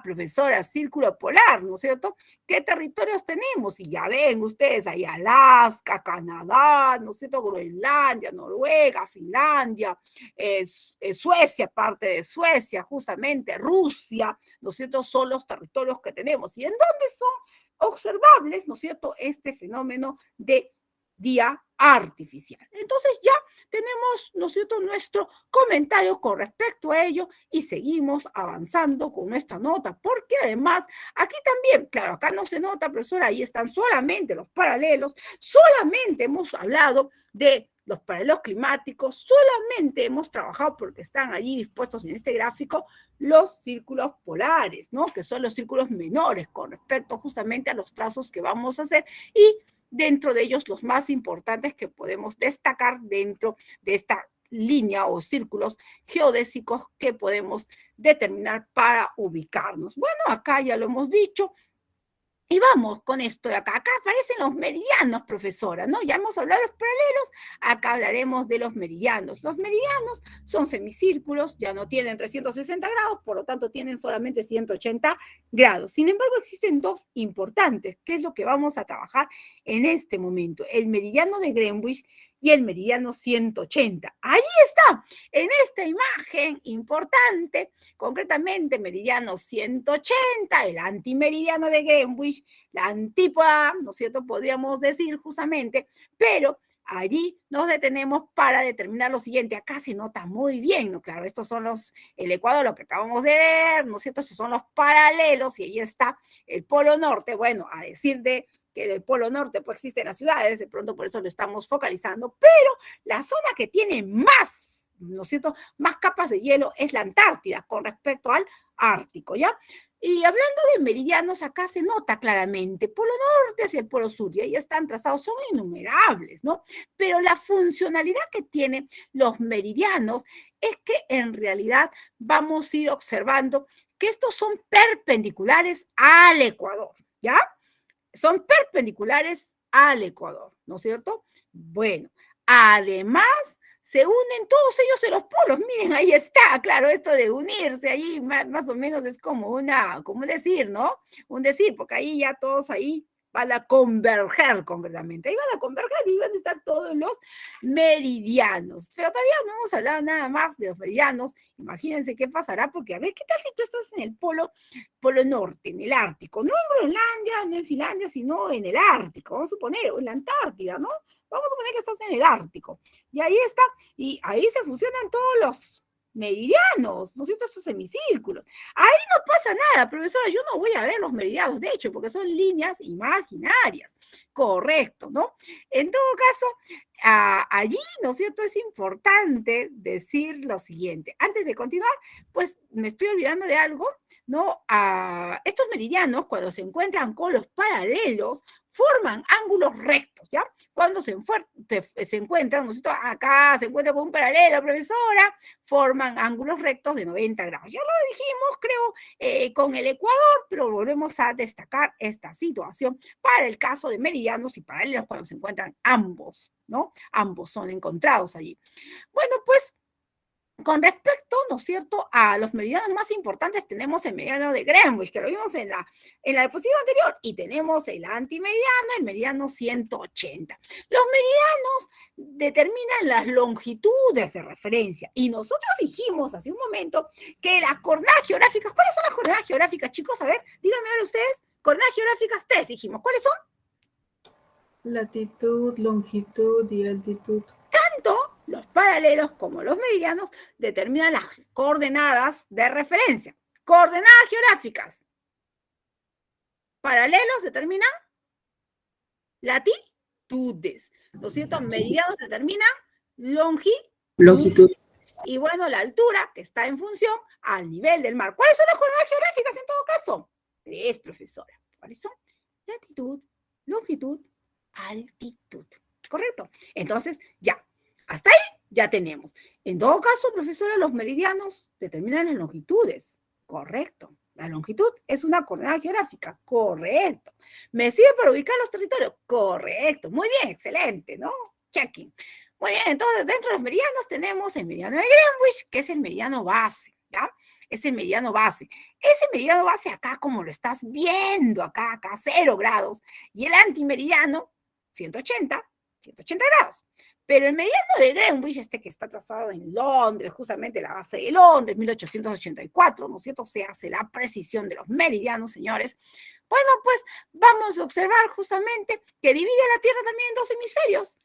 profesora, círculo polar, ¿no es cierto?, ¿qué territorios tenemos? Y ya ven ustedes ahí Alaska, Canadá, ¿no es cierto?, Groenlandia, Noruega, Finlandia, Suecia, parte de Suecia, justamente Rusia, ¿no es cierto?, son los territorios que tenemos. ¿Y en dónde son observables, ¿no es cierto?, este fenómeno de día artificial? Entonces ya tenemos, ¿no es cierto?, nuestro comentario con respecto a ello y seguimos avanzando con nuestra nota, porque además aquí también, claro, acá no se nota, profesora, ahí están solamente los paralelos, solamente hemos hablado de los paralelos climáticos, solamente hemos trabajado, porque están allí dispuestos en este gráfico, los círculos polares, ¿no?, que son los círculos menores con respecto justamente a los trazos que vamos a hacer, y dentro de ellos los más importantes que podemos destacar dentro de esta línea o círculos geodésicos que podemos determinar para ubicarnos. Bueno, acá ya lo hemos dicho. Y vamos con esto de acá. Acá aparecen los meridianos, profesora, ¿no? Ya hemos hablado de los paralelos, acá hablaremos de los meridianos. Los meridianos son semicírculos, ya no tienen 360 grados, por lo tanto tienen solamente 180 grados. Sin embargo, existen dos importantes, que es lo que vamos a trabajar en este momento. El meridiano de Greenwich y el meridiano 180. Ahí está, en esta imagen importante, concretamente meridiano 180, el antimeridiano de Greenwich, la antípoda, ¿no es cierto?, podríamos decir justamente, pero allí nos detenemos para determinar lo siguiente. Acá se nota muy bien, ¿no? Claro, estos son el Ecuador, lo que acabamos de ver, ¿no es cierto?, estos son los paralelos y ahí está el Polo Norte. Bueno, a decir de que del Polo Norte pues existen las ciudades, de pronto por eso lo estamos focalizando, pero la zona que tiene más, ¿no es cierto?, más capas de hielo es la Antártida con respecto al Ártico, ¿ya? Y hablando de meridianos, acá se nota claramente, Polo Norte hacia el Polo Sur, y ahí están trazados, son innumerables, ¿no? Pero la funcionalidad que tienen los meridianos es que en realidad vamos a ir observando que estos son perpendiculares al Ecuador, ¿ya? Son perpendiculares al Ecuador, ¿no es cierto? Bueno, además se unen todos ellos en los polos. Miren, ahí está, claro, esto de unirse ahí más o menos es como como un decir, ¿no? Un decir, porque ahí ya todos ahí van a converger concretamente. Ahí van a converger y van a estar todos los meridianos. Pero todavía no hemos hablado nada más de los meridianos. Imagínense qué pasará, porque a ver, ¿qué tal si tú estás en el Polo Norte, en el Ártico? No en Groenlandia, no en Finlandia, sino en el Ártico, vamos a suponer, o en la Antártida, ¿no? Vamos a suponer que estás en el Ártico. Y ahí está, y ahí se fusionan todos meridianos, ¿no es cierto? Esos semicírculos. Ahí no pasa nada, profesora, yo no voy a ver los meridianos, de hecho, porque son líneas imaginarias. Correcto, ¿no? En todo caso, allí, ¿no es cierto? Es importante decir lo siguiente. Antes de continuar, pues me estoy olvidando de algo, ¿no? Estos meridianos, cuando se encuentran con los paralelos, forman ángulos rectos, ¿ya? Cuando se encuentran, ¿no es cierto? Acá se encuentra con un paralelo, profesora, forman ángulos rectos de 90 grados. Ya lo dijimos, creo, con el Ecuador, pero volvemos a destacar esta situación para el caso de meridianos y paralelos cuando se encuentran ambos, ¿no? Ambos son encontrados allí. Bueno, pues con respecto, ¿no es cierto?, a los meridianos más importantes, tenemos el meridiano de Greenwich, que lo vimos en la diapositiva anterior, y tenemos el antimeridiano, el meridiano 180. Los meridianos determinan las longitudes de referencia, y nosotros dijimos hace un momento que las coordenadas geográficas, ¿cuáles son las coordenadas geográficas, chicos? A ver, díganme ahora ustedes, coordenadas geográficas 3 dijimos, ¿cuáles son? Latitud, longitud y altitud. Tanto los paralelos como los meridianos determinan las coordenadas de referencia. Coordenadas geográficas. Paralelos determinan latitudes, ¿no es cierto? Meridianos determinan longitud. Y bueno, la altura, que está en función al nivel del mar. ¿Cuáles son las coordenadas geográficas en todo caso? 3, profesora. ¿Cuáles son? Latitud, longitud, altitud. ¿Correcto? Entonces, ya. Hasta ahí ya tenemos. En todo caso, profesora, los meridianos determinan las longitudes. Correcto. La longitud es una coordenada geográfica. Correcto. ¿Me sirve para ubicar los territorios? Correcto. Muy bien, excelente, ¿no? Checking. Muy bien, entonces dentro de los meridianos tenemos el meridiano de Greenwich, que es el meridiano base, ¿ya? Es el meridiano base. Ese meridiano base acá, como lo estás viendo acá, 0 grados, y el antimeridiano, 180 grados. Pero el meridiano de Greenwich, este que está trazado en Londres, justamente la base de Londres, 1884, ¿no es cierto? Se hace la precisión de los meridianos, señores. Bueno, pues vamos a observar justamente que divide la Tierra también en 2 hemisferios.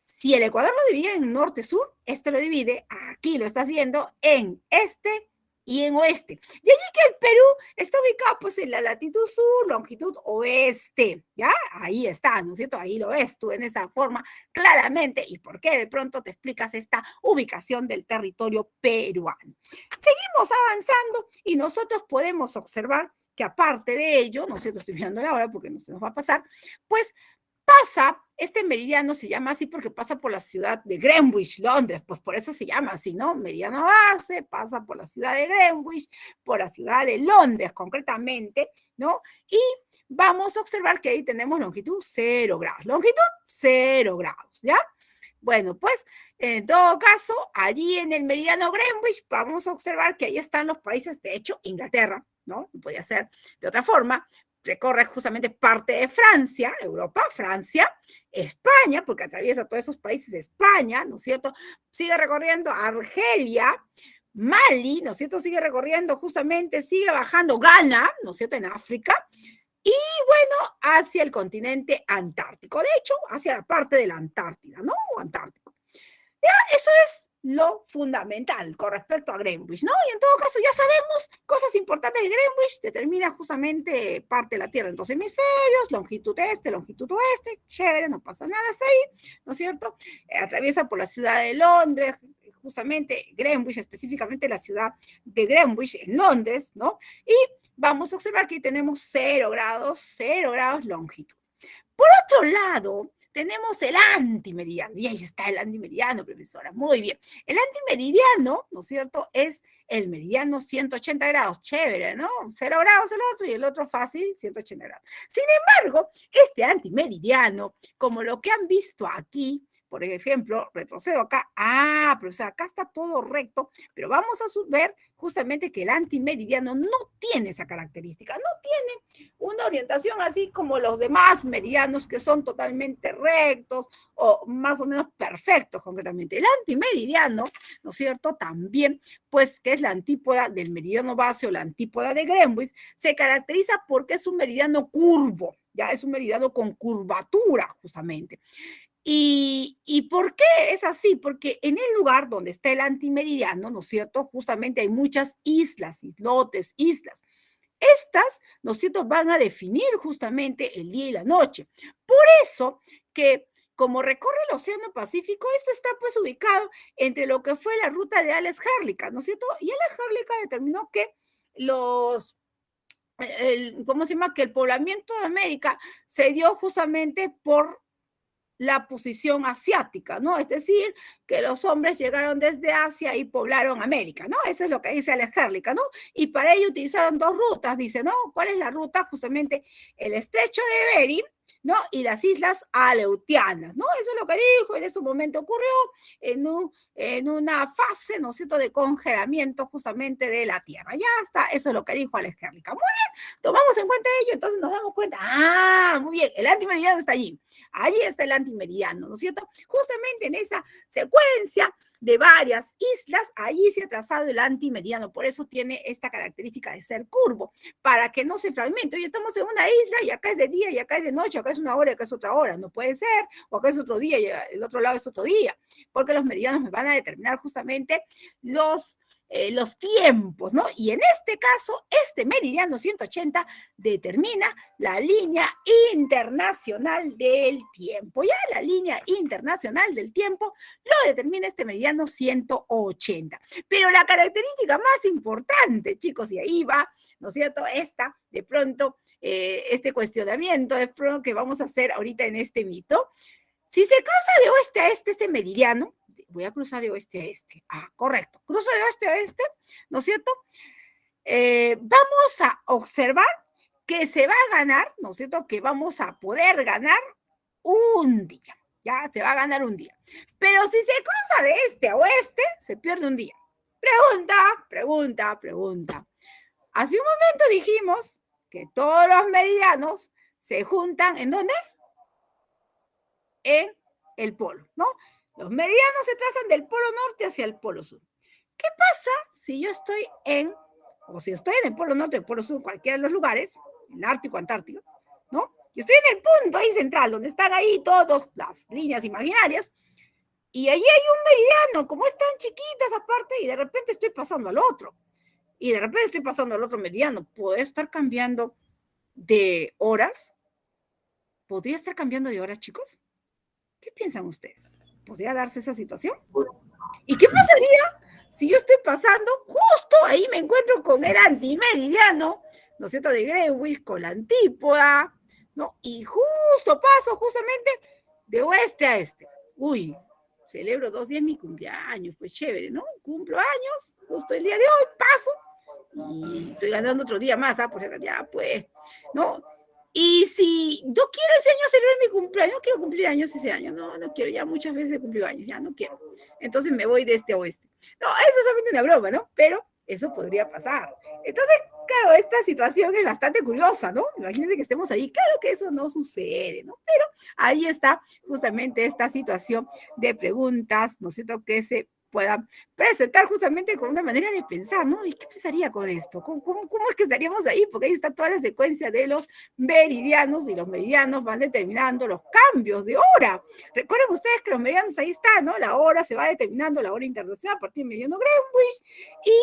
Si el Ecuador lo divide en norte-sur, este lo divide, aquí lo estás viendo, en este y en oeste. Y allí que el Perú está ubicado pues en la latitud sur, longitud oeste, ¿ya? Ahí está, ¿no es cierto? Ahí lo ves tú en esa forma claramente. ¿Y por qué de pronto te explicas esta ubicación del territorio peruano? Seguimos avanzando y nosotros podemos observar que aparte de ello, ¿no es cierto? Estoy mirando la hora porque no se nos va a pasar, pues pasa, este meridiano se llama así porque pasa por la ciudad de Greenwich, Londres, pues por eso se llama así, ¿no? Meridiano base, pasa por la ciudad de Greenwich, por la ciudad de Londres concretamente, ¿no? Y vamos a observar que ahí tenemos longitud 0 grados, longitud 0 grados, ¿ya? Bueno, pues en todo caso, allí en el meridiano Greenwich vamos a observar que ahí están los países, de hecho, Inglaterra, ¿no? Podría ser de otra forma, recorre justamente parte de Francia, Europa, Francia, España, porque atraviesa todos esos países de España, ¿no es cierto? Sigue recorriendo Argelia, Mali, ¿no es cierto? Sigue recorriendo justamente, sigue bajando Ghana, ¿no es cierto? En África, y bueno, hacia el continente antártico, de hecho, hacia la parte de la Antártida, ¿no? O Antártico. ¿Ya? Eso es lo fundamental con respecto a Greenwich, ¿no? Y en todo caso ya sabemos cosas importantes de Greenwich, determina justamente parte de la Tierra en 2 hemisferios, longitud este, longitud oeste, chévere, no pasa nada hasta ahí, ¿no es cierto? Atraviesa por la ciudad de Londres, justamente Greenwich, específicamente la ciudad de Greenwich en Londres, ¿no? Y vamos a observar que tenemos 0 grados longitud. Por otro lado, tenemos el antimeridiano, y ahí está el antimeridiano, profesora, muy bien. El antimeridiano, ¿no es cierto?, es el meridiano 180 grados, chévere, ¿no? 0 grados el otro y el otro fácil, 180 grados. Sin embargo, este antimeridiano, como lo que han visto aquí, por ejemplo, retrocedo acá, profesora, acá está todo recto, pero vamos a ver justamente que el antimeridiano no tiene esa característica, no tiene una orientación así como los demás meridianos que son totalmente rectos o más o menos perfectos concretamente. El antimeridiano, ¿no es cierto? También, pues, que es la antípoda del meridiano base o la antípoda de Greenwich, se caracteriza porque es un meridiano curvo, ya es un meridiano con curvatura justamente. ¿Y por qué es así? Porque en el lugar donde está el antimeridiano, ¿no es cierto? Justamente hay muchas islas, islotes, islas. Estas, ¿no es cierto?, van a definir justamente el día y la noche. Por eso que como recorre el Océano Pacífico, esto está pues ubicado entre lo que fue la ruta de Alex Harlica, ¿no es cierto? Y Alex Harlica determinó que ¿cómo se llama? Que el poblamiento de América se dio justamente por la posición asiática, ¿no? Es decir, que los hombres llegaron desde Asia y poblaron América, ¿no? Eso es lo que dice Alex Harlica, ¿no? Y para ello utilizaron dos rutas, dice, ¿no? ¿Cuál es la ruta? Justamente el estrecho de Bering, ¿no? Y las islas Aleutianas, ¿no? Eso es lo que dijo, en ese momento ocurrió en una fase, ¿no es cierto?, de congelamiento justamente de la Tierra. Ya está, eso es lo que dijo Alex Harlica. Muy bien, tomamos en cuenta ello, entonces nos damos cuenta, muy bien, el antimeridiano está allí. Allí está el antimeridiano, ¿no es cierto? Justamente en esa secuencia de varias islas, allí se ha trazado el antimeridiano, por eso tiene esta característica de ser curvo, para que no se fragmente. Hoy estamos en una isla y acá es de día y acá es de noche, acá es una hora y acá es otra hora, no puede ser, o acá es otro día y el otro lado es otro día, porque los meridianos me van a determinar justamente los tiempos, ¿no? Y en este caso, este meridiano 180 determina la línea internacional del tiempo. Ya la línea internacional del tiempo lo determina este meridiano 180. Pero la característica más importante, chicos, y ahí va, ¿no es cierto? De pronto, este cuestionamiento de pronto que vamos a hacer ahorita en este mito. Si se cruza de oeste a este meridiano, voy a cruzar de oeste a este. Correcto. Cruzo de oeste a este, ¿no es cierto? Vamos a observar que se va a ganar, ¿no es cierto? Que vamos a poder ganar un día. Ya se va a ganar un día. Pero si se cruza de este a oeste, se pierde un día. Pregunta. Hace un momento dijimos que todos los meridianos se juntan, ¿en dónde? En el polo, ¿no? Los meridianos se trazan del polo norte hacia el polo sur. ¿Qué pasa si yo estoy si estoy en el polo norte o el polo sur, cualquiera de los lugares, el Ártico, Antártico, ¿no? Y estoy en el punto ahí central, donde están ahí todas las líneas imaginarias, y allí hay un meridiano, como están chiquitas aparte, y de repente estoy pasando al otro. Y de repente estoy pasando al otro meridiano. ¿Puedo estar cambiando de horas? ¿Podría estar cambiando de horas, chicos? ¿Qué piensan ustedes? ¿Podría darse esa situación? ¿Y qué pasaría si yo estoy pasando, justo ahí me encuentro con el antimeridiano, ¿no es cierto?, de Greenwich, con la antípoda, ¿no? Y justo paso justamente de oeste a este. Uy, celebro 2 días mi cumpleaños, pues chévere, ¿no? Cumplo años, justo el día de hoy paso, y estoy ganando otro día más, por ejemplo, ya pues, ¿no? Y si yo quiero ese año celebrar mi cumpleaños, no quiero cumplir años ese año, no quiero, ya muchas veces he cumplido años, ya no quiero. Entonces me voy de este a oeste. No, eso es solamente una broma, ¿no? Pero eso podría pasar. Entonces, claro, esta situación es bastante curiosa, ¿no? Imagínense que estemos ahí, claro que eso no sucede, ¿no? Pero ahí está justamente esta situación de preguntas, ¿no es cierto?, que se puedan presentar justamente con una manera de pensar, ¿no? ¿Y qué pensaría con esto? ¿Cómo es que estaríamos ahí? Porque ahí está toda la secuencia de los meridianos, y los meridianos van determinando los cambios de hora. Recuerden ustedes que los meridianos ahí están, ¿no? La hora se va determinando, la hora internacional a partir del meridiano Greenwich, y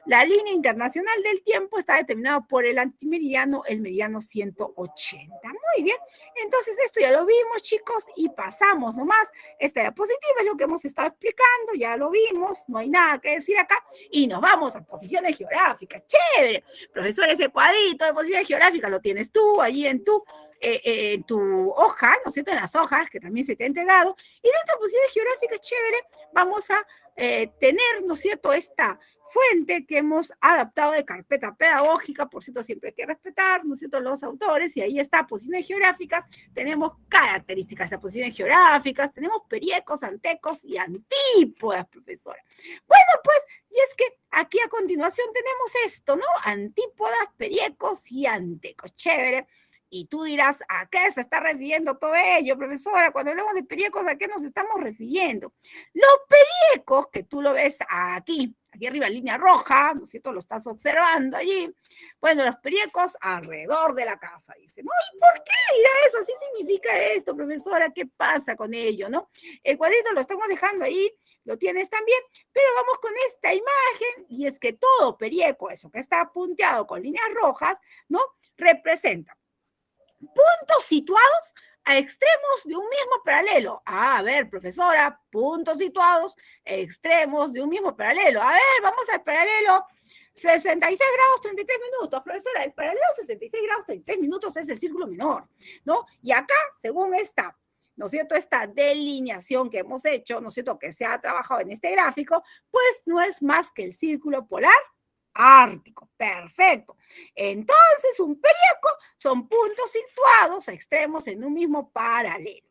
la línea internacional del tiempo está determinada por el antimeridiano, el meridiano 180. Muy bien, entonces esto ya lo vimos, chicos, y pasamos nomás. Esta diapositiva es lo que hemos estado explicando, ya lo vimos, no hay nada que decir acá, y nos vamos a posiciones geográficas. ¡Chévere! Profesor, ese cuadrito de posiciones geográficas lo tienes tú allí en tu hoja, ¿no es cierto?, en las hojas que también se te ha entregado, y dentro de posiciones geográficas, chévere, vamos a tener, ¿no es cierto?, esta fuente que hemos adaptado de carpeta pedagógica, por cierto, siempre hay que respetar, ¿no es cierto?, los autores, y ahí está, posiciones geográficas, tenemos características de posiciones geográficas, tenemos periecos, antecos y antípodas, profesora. Bueno, pues, y es que aquí a continuación tenemos esto, ¿no? Antípodas, periecos y antecos, chévere. Y tú dirás, ¿a qué se está refiriendo todo ello, profesora? Cuando hablamos de periecos, ¿a qué nos estamos refiriendo? Los periecos, que tú lo ves aquí, aquí arriba línea roja, ¿no es cierto? Lo estás observando allí. Bueno, los periecos alrededor de la casa, dice, ¿no? ¿Y por qué dirá eso? Así significa esto, profesora, ¿qué pasa con ello, no? El cuadrito lo estamos dejando ahí, lo tienes también, pero vamos con esta imagen, y es que todo perieco, eso que está punteado con líneas rojas, ¿no? Representa puntos situados a extremos de un mismo paralelo. A ver, profesora, puntos situados, extremos de un mismo paralelo. A ver, vamos al paralelo 66 grados 33 minutos. Profesora, el paralelo 66 grados 33 minutos es el círculo menor, ¿no? Y acá, según esta, ¿no es cierto?, esta delineación que hemos hecho, ¿no es cierto?, que se ha trabajado en este gráfico, pues no es más que el círculo polar ártico. Perfecto. Entonces, un periódico son puntos situados a extremos en un mismo paralelo.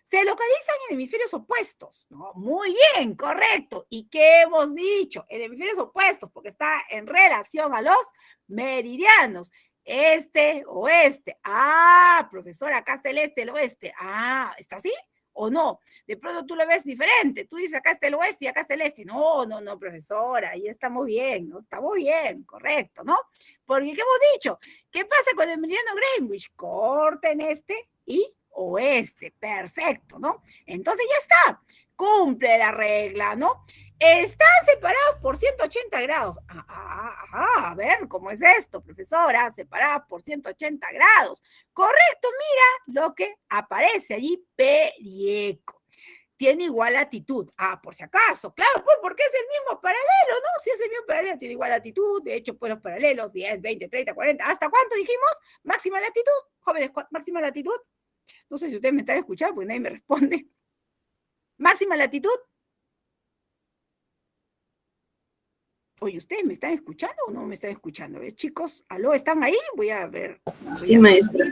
Se localizan en hemisferios opuestos, ¿no? Muy bien, correcto. ¿Y qué hemos dicho? En hemisferios opuestos, porque está en relación a los meridianos. Este, oeste. Ah, profesora, acá está el este, el oeste. Ah, ¿está así? ¿O no? De pronto tú lo ves diferente. Tú dices, acá está el oeste y acá está el este. No, no, no, profesora, ahí estamos bien, ¿no? Estamos bien, correcto, ¿no? Porque, ¿qué hemos dicho? ¿Qué pasa con el meridiano Greenwich? Corten este y oeste. Perfecto, ¿no? Entonces ya está. Cumple la regla, ¿no? Están separados por 180 grados. A ver, ¿cómo es esto, profesora? Separados por 180 grados. Correcto, mira lo que aparece allí, perieco. Tiene igual latitud. Ah, por si acaso, claro, pues porque es el mismo paralelo, ¿no? Si es el mismo paralelo, tiene igual latitud. De hecho, pues los paralelos, 10, 20, 30, 40, ¿hasta cuánto dijimos? Máxima latitud, jóvenes, máxima latitud. No sé si ustedes me están escuchando, porque nadie me responde. Máxima latitud. Oye, ¿ustedes me están escuchando o no me están escuchando? Chicos, ¿aló? ¿Están ahí? Voy a ver. Sí, maestra.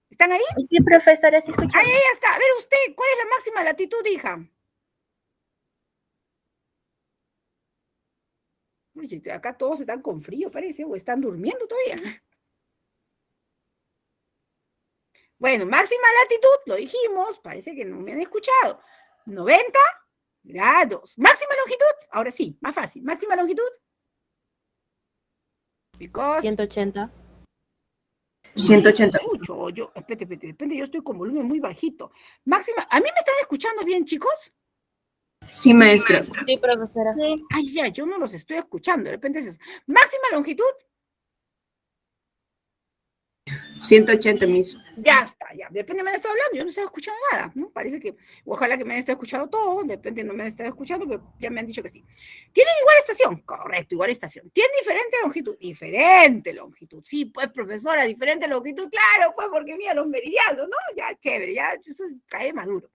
¿Están ahí? Sí, profesora, sí escuchamos. Ahí ya está. A ver usted, ¿cuál es la máxima latitud, hija? Oye, acá todos están con frío, parece, o están durmiendo todavía. Bueno, máxima latitud, lo dijimos, parece que no me han escuchado. 90 grados. Máxima longitud, ahora sí, más fácil. Máxima longitud. Because 180. 180. mucho. Espérate, yo estoy con volumen muy bajito. Máxima, ¿a mí me están escuchando bien, chicos? Sí, maestra. Sí, profesora. Ay, ya, yo no los estoy escuchando, de repente es eso. Máxima longitud, 180 mismo. ya está, ya. Depende de me han estado hablando, yo no estaba escuchando nada, ¿no? Parece que, ojalá que me han estado escuchando todo, depende no me han estado escuchando, pero ya me han dicho que sí. ¿Tienen igual estación? Correcto, igual estación. ¿Tienen diferente longitud? Diferente longitud. Sí, pues, profesora, diferente longitud, claro, pues, porque mira los meridianos, ¿no? Ya, chévere, ya, eso cae maduro.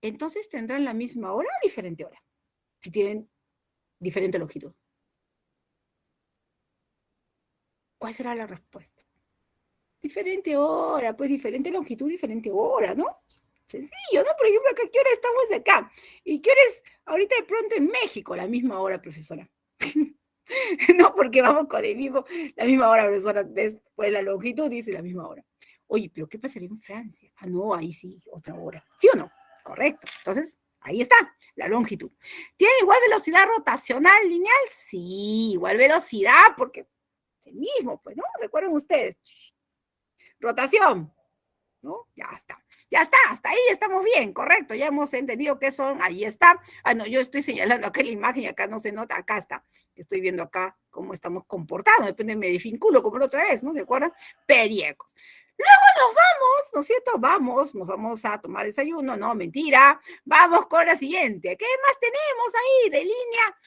Entonces, ¿tendrán la misma hora o diferente hora? Si tienen diferente longitud. ¿Cuál será la respuesta? Diferente hora, pues diferente longitud, diferente hora, ¿no? Sencillo, ¿no? Por ejemplo, acá, ¿qué hora estamos acá? ¿Y qué hora es ahorita de pronto en México? La misma hora, profesora. No, porque vamos con el mismo, la misma hora, profesora. Después la longitud dice la misma hora. Oye, pero ¿qué pasaría en Francia? Ah, no, ahí sí, otra hora. ¿Sí o no? Correcto. Entonces, ahí está, la longitud. ¿Tiene igual velocidad rotacional lineal? Sí, igual velocidad, porque el mismo, pues, ¿no? Recuerden ustedes. Rotación, ¿no? Ya está, hasta ahí estamos bien, correcto, ya hemos entendido qué son, ahí está. Ah, no, yo estoy señalando acá la imagen y acá no se nota, acá está. Estoy viendo acá cómo estamos comportando, depende, me desvinculo como la otra vez, ¿no? ¿De acuerdo? Periecos. Luego nos vamos, ¿no es cierto? Nos vamos a tomar desayuno, no, mentira. Vamos con la siguiente. ¿Qué más tenemos ahí de línea?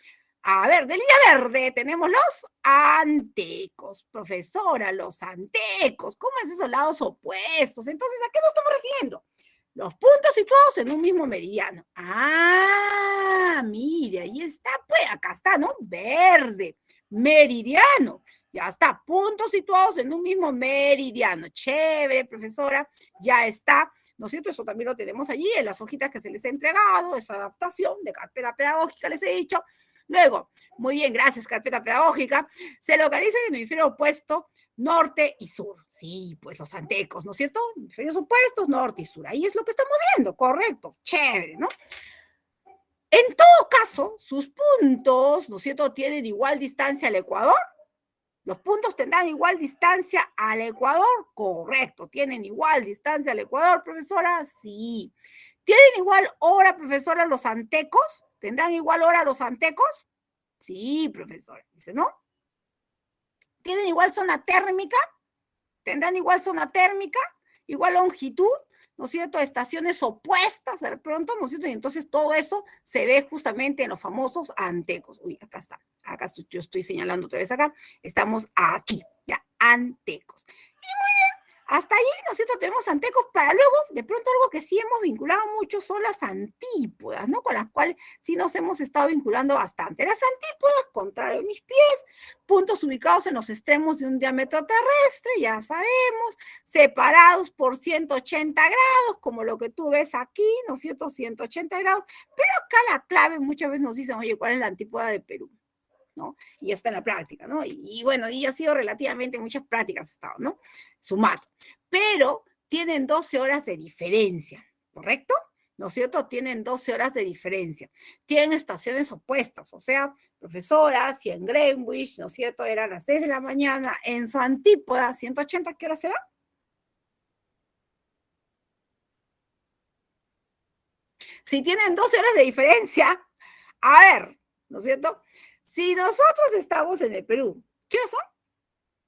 A ver, de línea verde tenemos los antecos, profesora, los antecos. ¿Cómo es esos lados opuestos? Entonces, ¿a qué nos estamos refiriendo? Los puntos situados en un mismo meridiano. Ah, mire, ahí está, pues, acá está, ¿no? Verde, meridiano. Ya está, puntos situados en un mismo meridiano. Chévere, profesora, ya está. ¿No es cierto? Eso también lo tenemos allí en las hojitas que se les ha entregado, esa adaptación de carpeta pedagógica, les he dicho. Luego, muy bien, gracias, carpeta pedagógica, se localiza en el hemisferio opuesto, norte y sur. Sí, pues los antecos, ¿no es cierto? Hemisferios opuestos, norte y sur. Ahí es lo que estamos viendo, correcto, chévere, ¿no? En todo caso, sus puntos, ¿no es cierto?, tienen igual distancia al Ecuador. ¿Los puntos tendrán igual distancia al Ecuador? Correcto. ¿Tienen igual distancia al Ecuador, profesora? Sí. ¿Tienen igual hora, profesora, los antecos? ¿Tendrán igual hora los antecos? Sí, profesora. Dice, ¿no? ¿Tienen igual zona térmica? ¿Tendrán igual zona térmica? ¿Igual longitud? ¿No es cierto? Estaciones opuestas de pronto, ¿no es cierto? Y entonces todo eso se ve justamente en los famosos antecos. Uy, acá está. Acá yo estoy señalando otra vez acá. Estamos aquí, ya, antecos. Hasta allí, ¿no es cierto?, tenemos antecos, para luego, de pronto algo que sí hemos vinculado mucho son las antípodas, ¿no? Con las cuales sí nos hemos estado vinculando bastante. Las antípodas, contrario a mis pies, puntos ubicados en los extremos de un diámetro terrestre, ya sabemos, separados por 180 grados, como lo que tú ves aquí, ¿no es cierto?, 180 grados, pero acá la clave muchas veces nos dicen, oye, ¿cuál es la antípoda de Perú? ¿No? Y eso está en la práctica, ¿no? Y bueno, y ha sido relativamente muchas prácticas estado, ¿no? Sumato. Pero tienen 12 horas de diferencia, ¿correcto? ¿No es cierto? Tienen 12 horas de diferencia. Tienen estaciones opuestas, o sea, profesora, si en Greenwich, ¿no es cierto?, eran las 6 de la mañana, en su antípoda, 180, ¿qué hora será? Si tienen 12 horas de diferencia, a ver, ¿no es cierto? Si nosotros estamos en el Perú, ¿qué horas son?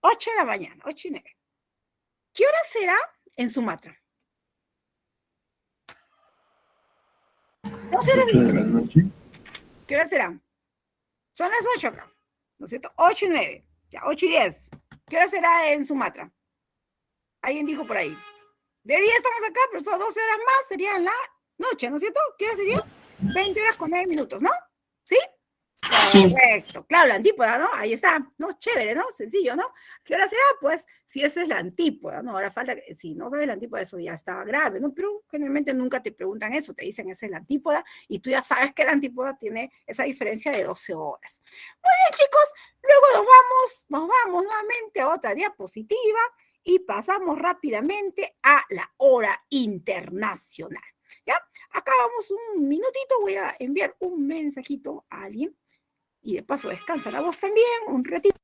8 de la mañana, 8:09. ¿Qué hora será en Sumatra? 12 horas de 8 de la diferencia. noche. ¿Qué hora será? Son las 8 acá, ¿no es cierto? 8:09, ya, 8:10. ¿Qué hora será en Sumatra? Alguien dijo por ahí. De día estamos acá, pero son 12 horas más, sería en la noche, ¿no es cierto? ¿Qué hora sería? 20 horas con 9 minutos, ¿no? ¿Sí? Sí. Correcto, claro, la antípoda, ¿no? Ahí está, ¿no? Chévere, ¿no? Sencillo, ¿no? ¿Qué hora será? Pues, si esa es la antípoda, ¿no? Ahora falta que, si no sabes la antípoda, eso ya está grave, ¿no? Pero generalmente nunca te preguntan eso, te dicen esa es la antípoda, y tú ya sabes que la antípoda tiene esa diferencia de 12 horas. Muy bien, chicos, luego nos vamos nuevamente a otra diapositiva, y pasamos rápidamente a la hora internacional, ¿ya? Acá vamos un minutito, voy a enviar un mensajito a alguien y de paso descansa la voz también, un ratito.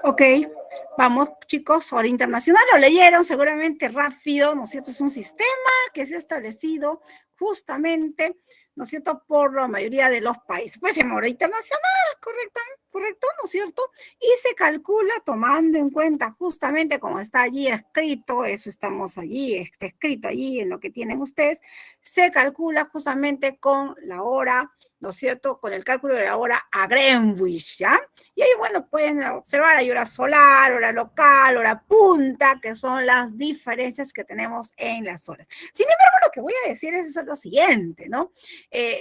Ok, vamos chicos, hora internacional, lo leyeron seguramente rápido, ¿no es cierto? Es un sistema que se ha establecido justamente, ¿no es cierto?, por la mayoría de los países. Pues se llama hora internacional, correcto, ¿no es cierto? Y se calcula tomando en cuenta justamente como está allí escrito, eso estamos allí, está escrito allí en lo que tienen ustedes, se calcula justamente con la hora, ¿no es cierto?, con el cálculo de la hora a Greenwich, ¿ya? Y ahí, bueno, pueden observar, hay hora solar, hora local, hora punta, que son las diferencias que tenemos en las horas. Sin embargo, lo que voy a decir es lo siguiente, ¿no?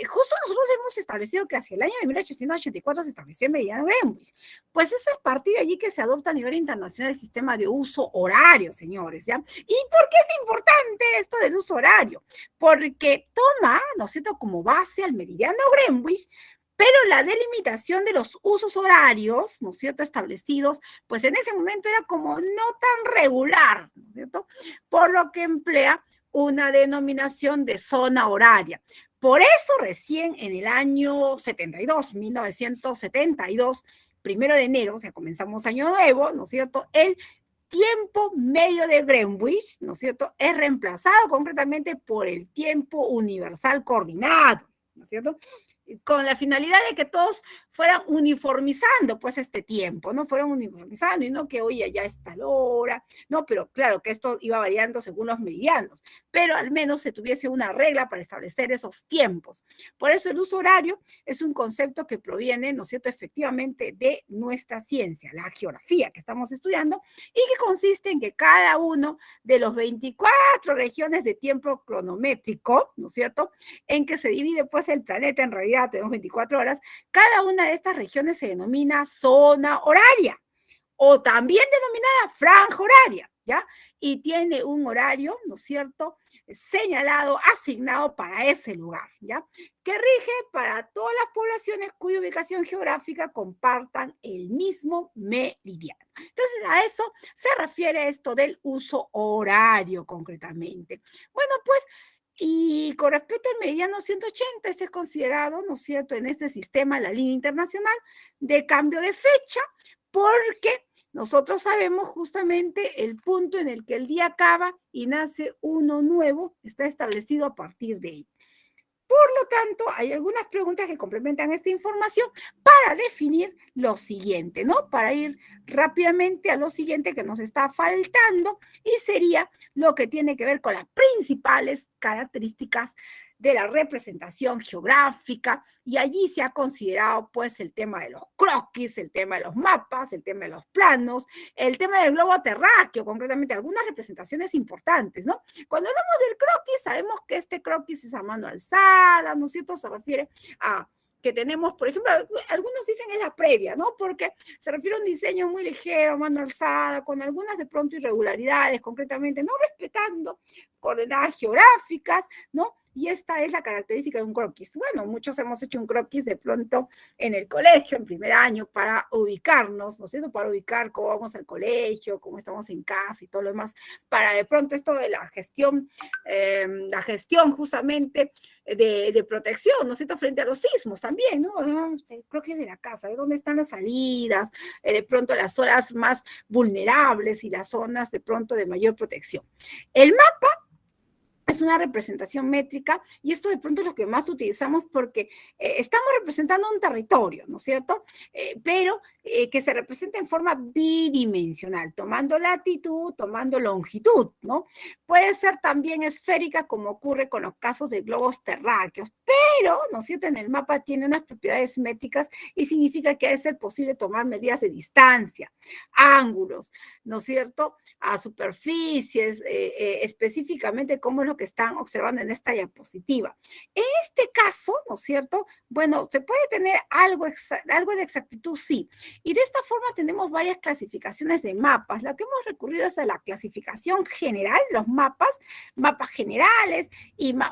Justo nosotros hemos establecido que hacia el año de 1884 se estableció el meridiano Greenwich. Pues es a partir de allí que se adopta a nivel internacional el sistema de uso horario, señores, ¿ya? ¿Y por qué es importante esto del uso horario? Porque toma, ¿no es cierto?, como base al meridiano Greenwich, pero la delimitación de los usos horarios, ¿no es cierto?, establecidos, pues en ese momento era como no tan regular, ¿no es cierto?, por lo que emplea una denominación de zona horaria. Por eso recién en el año 72, 1972, 1 de enero, o sea, comenzamos año nuevo, ¿no es cierto?, el tiempo medio de Greenwich, ¿no es cierto?, es reemplazado concretamente por el tiempo universal coordinado, ¿no es cierto?, con la finalidad de que todos fueran uniformizando, pues, este tiempo, ¿no? Fueran uniformizando y no que, oye, ya está la hora, ¿no? Pero claro que esto iba variando según los meridianos, pero al menos se tuviese una regla para establecer esos tiempos. Por eso el uso horario es un concepto que proviene, ¿no es cierto?, efectivamente de nuestra ciencia, la geografía que estamos estudiando, y que consiste en que cada uno de los 24 regiones de tiempo cronométrico, ¿no es cierto?, en que se divide, pues, el planeta, en realidad tenemos 24 horas, cada una de estas regiones se denomina zona horaria, o también denominada franja horaria, ¿ya? Y tiene un horario, ¿no es cierto?, señalado, asignado para ese lugar, ¿ya? Que rige para todas las poblaciones cuya ubicación geográfica compartan el mismo meridiano. Entonces, a eso se refiere esto del uso horario concretamente. Bueno, pues, y con respecto al meridiano 180, este es considerado, ¿no es cierto?, en este sistema, la línea internacional de cambio de fecha, porque nosotros sabemos justamente el punto en el que el día acaba y nace uno nuevo, está establecido a partir de ahí. Por lo tanto, hay algunas preguntas que complementan esta información para definir lo siguiente, ¿no? Para ir rápidamente a lo siguiente que nos está faltando, y sería lo que tiene que ver con las principales características de la representación geográfica, y allí se ha considerado pues el tema de los croquis, el tema de los mapas, el tema de los planos, el tema del globo terráqueo, concretamente algunas representaciones importantes, ¿no? Cuando hablamos del croquis, sabemos que este croquis es a mano alzada, ¿no es cierto? Se refiere a que tenemos, por ejemplo, algunos dicen es la previa, ¿no? Porque se refiere a un diseño muy ligero, a mano alzada, con algunas de pronto irregularidades, concretamente, no respetando coordenadas geográficas, ¿no? Y esta es la característica de un croquis. Bueno, muchos hemos hecho un croquis de pronto en el colegio, en primer año, para ubicarnos, ¿no es cierto? Para ubicar cómo vamos al colegio, cómo estamos en casa y todo lo demás, para de pronto esto de la gestión justamente de protección, ¿no es cierto?, frente a los sismos también, ¿no? Creo que es de la casa, ¿dónde están las salidas? De pronto las zonas más vulnerables y las zonas de pronto de mayor protección. El mapa es una representación métrica, y esto de pronto es lo que más utilizamos porque estamos representando un territorio, ¿no es cierto? Pero que se representa en forma bidimensional, tomando latitud, tomando longitud, ¿no? Puede ser también esférica, como ocurre con los casos de globos terráqueos, pero, ¿no es cierto?, en el mapa tiene unas propiedades métricas y significa que es posible tomar medidas de distancia, ángulos, ¿no es cierto?, a superficies, específicamente como es lo que están observando en esta diapositiva. En este caso, ¿no es cierto?, bueno, se puede tener algo de exactitud, sí, y de esta forma tenemos varias clasificaciones de mapas. La que hemos recurrido es a la clasificación general, los mapas generales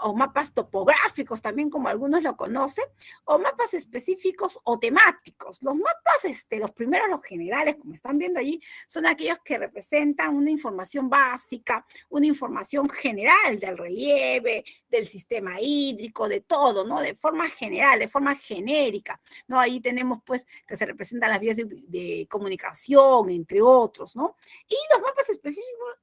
o mapas topográficos, también como algunos lo conocen, o mapas específicos o temáticos. Los mapas, los primeros, los generales, como están viendo allí, son aquellos que representan una información básica, una información general del relieve, del sistema hídrico, de todo, ¿no? De forma general, de forma genérica, ¿no? Ahí tenemos, pues, que se representan las vías de comunicación, entre otros, ¿no? Y los mapas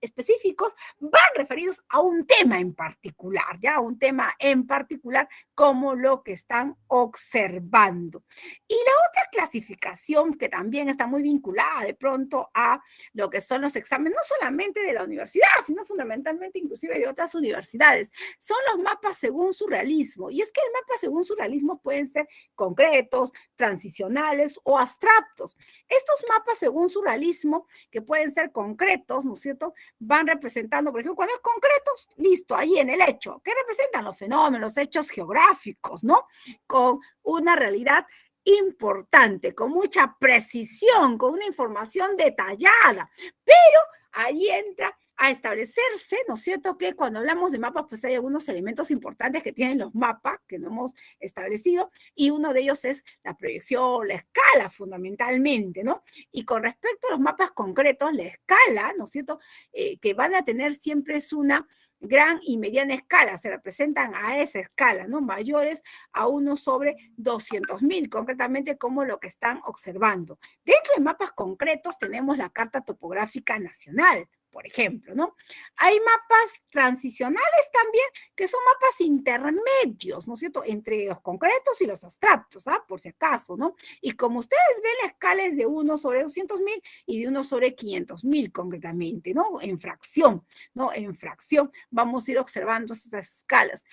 específicos van referidos a un tema en particular, ¿ya? Un tema en particular como lo que están observando. Y la otra clasificación que también está muy vinculada de pronto a lo que son los exámenes, no solamente de la universidad, sino fundamentalmente inclusive de otras universidades, son los mapas según su realismo. Y es que el mapa según su realismo pueden ser concretos, transicionales o abstractos. Estos mapas según su realismo, que pueden ser concretos, ¿no es cierto?, van representando, por ejemplo, cuando es concretos, listo, ahí en el hecho, ¿qué representan los fenómenos, los hechos geográficos, ¿no? Con una realidad importante, con mucha precisión, con una información detallada, pero ahí entra a establecerse, ¿no es cierto?, que cuando hablamos de mapas, pues hay algunos elementos importantes que tienen los mapas que no hemos establecido, y uno de ellos es la proyección, la escala, fundamentalmente, ¿no? Y con respecto a los mapas concretos, la escala, ¿no es cierto?, que van a tener siempre es una gran y mediana escala, se representan a esa escala, ¿no? Mayores a 1 sobre 200.000, concretamente como lo que están observando. Dentro de mapas concretos tenemos la Carta Topográfica Nacional, por ejemplo, ¿no? Hay mapas transicionales también, que son mapas intermedios, ¿no es cierto?, entre los concretos y los abstractos, ¿ah? Por si acaso, ¿no? Y como ustedes ven, la escala es de 1 sobre 200.000 y de 1 sobre 500.000, concretamente, ¿no? En fracción, ¿no? En fracción vamos a ir observando estas escalas.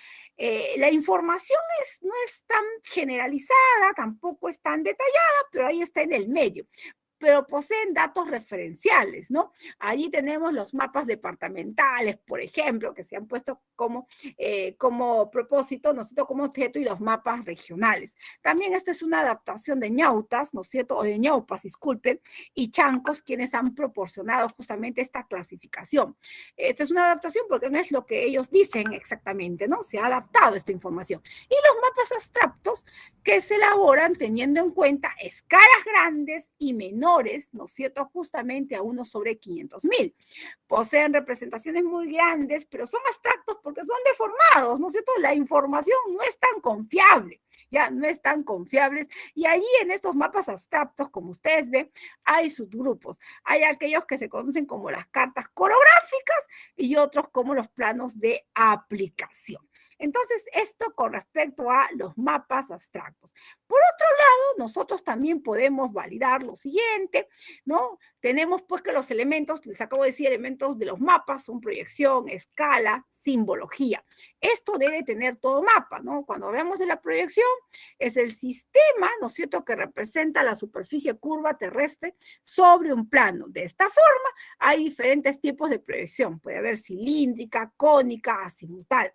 La información no es tan generalizada, tampoco es tan detallada, pero ahí está en el medio. Pero poseen datos referenciales, ¿no? Allí tenemos los mapas departamentales, por ejemplo, que se han puesto como propósito, ¿no es cierto?, como objeto, y los mapas regionales. También esta es una adaptación de ñautas, ¿no es cierto?, o de ñaupas, disculpen, y chancos, quienes han proporcionado justamente esta clasificación. Esta es una adaptación porque no es lo que ellos dicen exactamente, ¿no? Se ha adaptado esta información. Y los mapas abstractos, que se elaboran teniendo en cuenta escalas grandes y menores, ¿no es cierto?, justamente a 1 sobre 500.000. Poseen representaciones muy grandes, pero son abstractos porque son deformados, ¿no es cierto? La información no es tan confiable, ya no es tan confiables. Y allí en estos mapas abstractos, como ustedes ven, hay subgrupos. Hay aquellos que se conocen como las cartas coreográficas y otros como los planos de aplicación. Entonces, esto con respecto a los mapas abstractos. Por otro lado, nosotros también podemos validar lo siguiente, ¿no? Tenemos pues que los elementos, les acabo de decir, elementos de los mapas son proyección, escala, simbología. Esto debe tener todo mapa, ¿no? Cuando hablamos de la proyección, es el sistema, ¿no es cierto?, que representa la superficie curva terrestre sobre un plano. De esta forma, hay diferentes tipos de proyección. Puede haber cilíndrica, cónica, azimutal.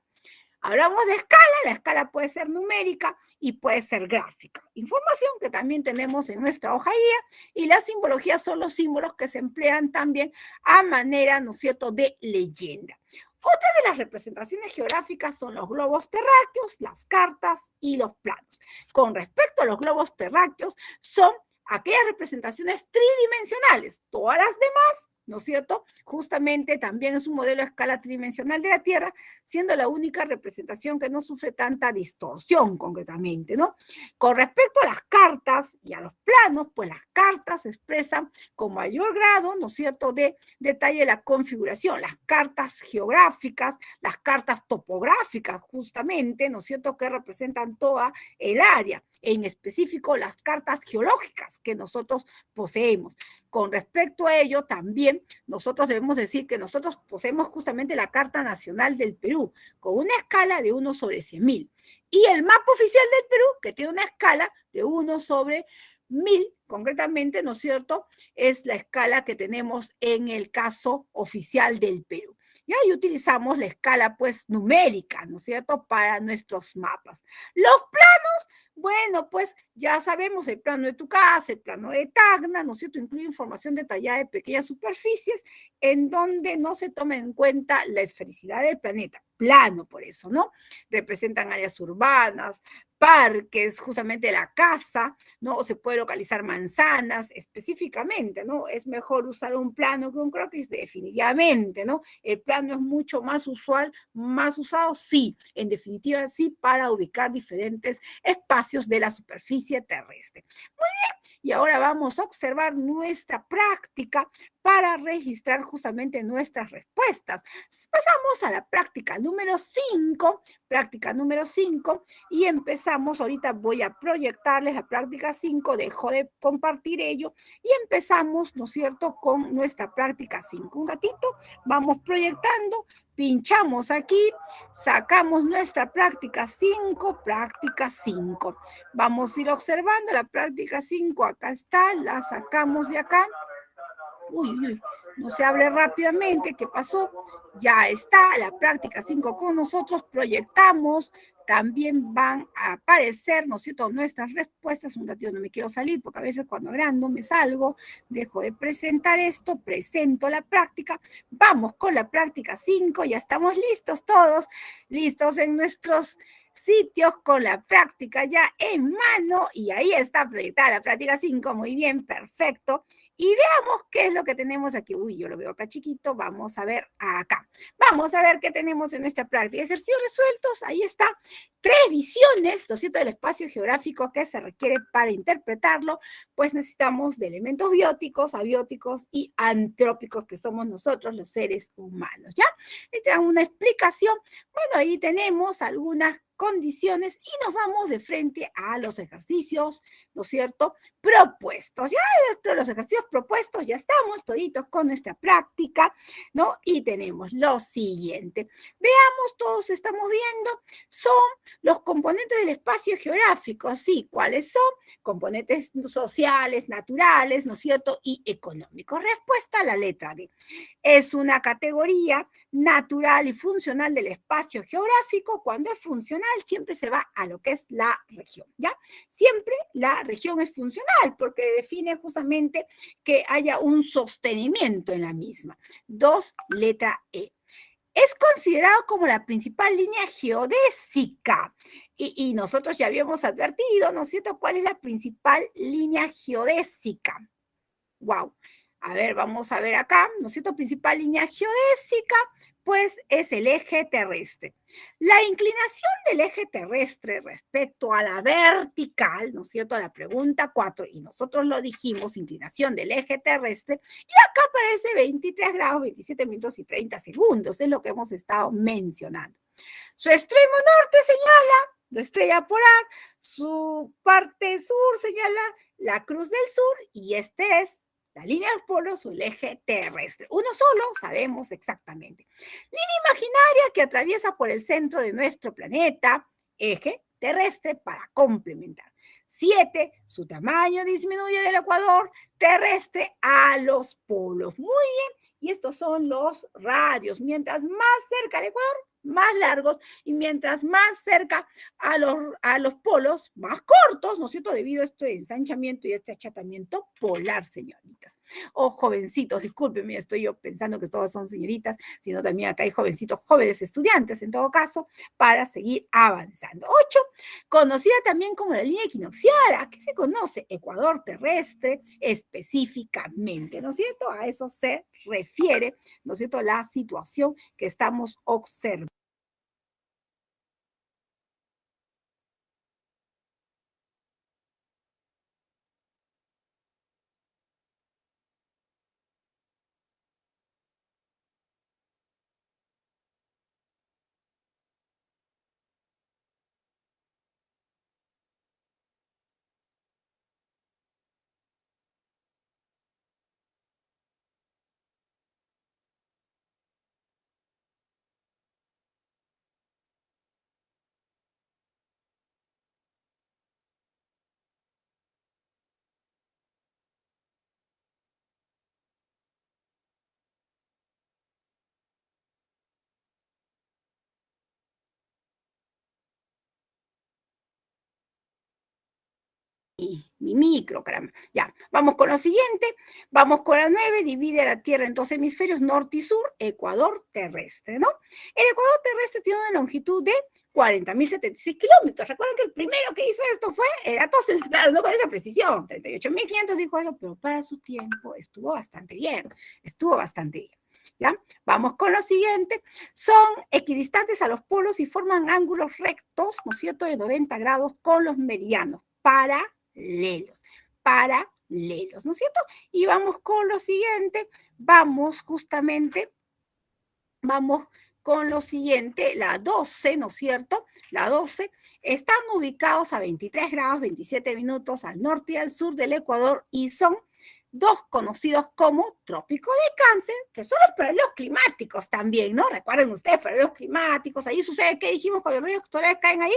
Hablamos de escala, la escala puede ser numérica y puede ser gráfica. Información que también tenemos en nuestra hoja guía, y las simbologías son los símbolos que se emplean también a manera, ¿no es cierto?, de leyenda. Otra de las representaciones geográficas son los globos terráqueos, las cartas y los planos. Con respecto a los globos terráqueos, son aquellas representaciones tridimensionales. Todas las demás, ¿no es cierto?, justamente también es un modelo a escala tridimensional de la Tierra, siendo la única representación que no sufre tanta distorsión concretamente, ¿no? Con respecto a las cartas y a los planos, pues las cartas expresan con mayor grado, ¿no es cierto?, de detalle la configuración. Las cartas geográficas, las cartas topográficas, justamente, ¿no es cierto?, que representan toda el área, en específico las cartas geológicas que nosotros poseemos. Con respecto a ello, también nosotros debemos decir que nosotros poseemos justamente la Carta Nacional del Perú, con una escala de 1 sobre 100.000. Y el mapa oficial del Perú, que tiene una escala de 1 sobre 1.000, concretamente, ¿no es cierto?, es la escala que tenemos en el caso oficial del Perú. Y ahí utilizamos la escala, pues, numérica, ¿no es cierto?, para nuestros mapas. Los planos, bueno, pues ya sabemos, el plano de tu casa, el plano de Tacna, ¿no es cierto?, incluye información detallada de pequeñas superficies en donde no se toma en cuenta la esfericidad del planeta. Plano, por eso, ¿no? Representan áreas urbanas, parques, justamente la casa, ¿no? O se puede localizar manzanas específicamente, ¿no? Es mejor usar un plano que un croquis, definitivamente, ¿no? El plano es mucho más usual, más usado, sí, en definitiva sí, para ubicar diferentes espacios de la superficie terrestre. Muy bien, y ahora vamos a observar nuestra práctica para registrar justamente nuestras respuestas. Pasamos a la práctica número 5, y empezamos, ahorita voy a proyectarles la práctica 5, dejo de compartir ello, y empezamos, ¿no es cierto?, con nuestra práctica 5. Un ratito, vamos proyectando, pinchamos aquí, sacamos nuestra práctica 5, práctica 5. Vamos a ir observando la práctica 5, acá está, la sacamos de acá. Uy, no se hable rápidamente, ¿qué pasó? Ya está la práctica 5 con nosotros, proyectamos, también van a aparecer, ¿no es cierto?, nuestras respuestas. Un ratito no me quiero salir, porque a veces cuando agrando me salgo, dejo de presentar esto, presento la práctica, vamos con la práctica 5, ya estamos listos todos, listos en nuestros sitios con la práctica ya en mano, y ahí está proyectada la práctica 5, muy bien, perfecto. Y veamos qué es lo que tenemos aquí. Uy, yo lo veo acá chiquito, vamos a ver acá. Vamos a ver qué tenemos en nuestra práctica. Ejercicios resueltos, ahí está. 3 visiones, ¿no es cierto?, del espacio geográfico que se requiere para interpretarlo, pues necesitamos de elementos bióticos, abióticos y antrópicos, que somos nosotros los seres humanos, ¿ya? Esta es una explicación. Bueno, ahí tenemos algunas condiciones y nos vamos de frente a los ejercicios, ¿no es cierto?, propuestos. Ya dentro de los ejercicios propuestos ya estamos toditos con nuestra práctica, ¿no? Y tenemos lo siguiente. Veamos, todos estamos viendo, son los componentes del espacio geográfico, ¿sí? ¿Cuáles son? Componentes sociales, naturales, ¿no es cierto?, y económicos. Respuesta a la letra D. Es una categoría natural y funcional del espacio geográfico. Cuando es funcional, siempre se va a lo que es la región, ¿ya? Siempre la región es funcional porque define justamente que haya un sostenimiento en la misma. 2, letra E. Es considerado como la principal línea geodésica. Y nosotros ya habíamos advertido, ¿no es cierto?, cuál es la principal línea geodésica. Wow. A ver, vamos a ver acá, ¿no es cierto? Principal línea geodésica, pues es el eje terrestre. La inclinación del eje terrestre respecto a la vertical, ¿no es cierto?, a la pregunta 4, y nosotros lo dijimos, inclinación del eje terrestre, y acá aparece 23 grados, 27 minutos y 30 segundos, es lo que hemos estado mencionando. Su extremo norte señala la estrella polar, su parte sur señala la cruz del sur, y este es la línea de los polos o el eje terrestre. Uno solo sabemos exactamente. Línea imaginaria que atraviesa por el centro de nuestro planeta, eje terrestre para complementar. 7, su tamaño disminuye del ecuador terrestre a los polos. Muy bien, y estos son los radios. Mientras más cerca al ecuador, más largos, y mientras más cerca a los polos, más cortos, ¿no es cierto?, debido a este ensanchamiento y este achatamiento polar, señoritas. O jovencitos, discúlpenme, estoy yo pensando que todos son señoritas, sino también acá hay jovencitos, jóvenes estudiantes, en todo caso, para seguir avanzando. 8, conocida también como la línea equinoccial. ¿A qué se conoce? Ecuador terrestre específicamente, ¿no es cierto? A eso se refiere, ¿no es cierto?, la situación que estamos observando. Mi micro, caramba. Ya, vamos con lo siguiente. Vamos con la 9, divide a la Tierra en 2 hemisferios, norte y sur, ecuador terrestre, ¿no? El ecuador terrestre tiene una longitud de 40.076 kilómetros. Recuerden que el primero que hizo esto fue Eratóstenes, claro, no con esa precisión, 38.500 dijo eso, pero para su tiempo estuvo bastante bien, ¿ya? Vamos con lo siguiente. Son equidistantes a los polos y forman ángulos rectos, ¿no es cierto?, de 90 grados con los meridianos, paralelos, ¿no es cierto? Y vamos con lo siguiente, vamos con lo siguiente, la 12, ¿no es cierto? La 12, están ubicados a 23 grados 27 minutos al norte y al sur del Ecuador y son dos conocidos como trópico de Cáncer, que son los paralelos climáticos también, ¿no? Recuerden ustedes, paralelos climáticos, ahí sucede, ¿qué dijimos cuando los rayos solares caen ahí?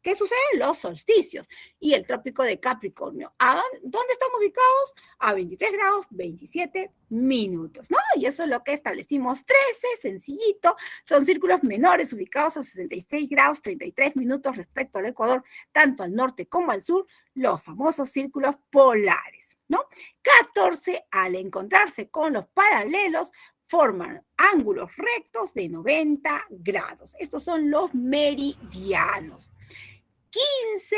¿Qué sucede? Los solsticios. Y el trópico de Capricornio. ¿Dónde están ubicados? A 23 grados 27 minutos, ¿no? Y eso es lo que establecimos 13, sencillito. Son círculos menores ubicados a 66 grados 33 minutos respecto al Ecuador, tanto al norte como al sur, los famosos círculos polares, ¿no? 14, al encontrarse con los paralelos, forman ángulos rectos de 90 grados. Estos son los meridianos. 15,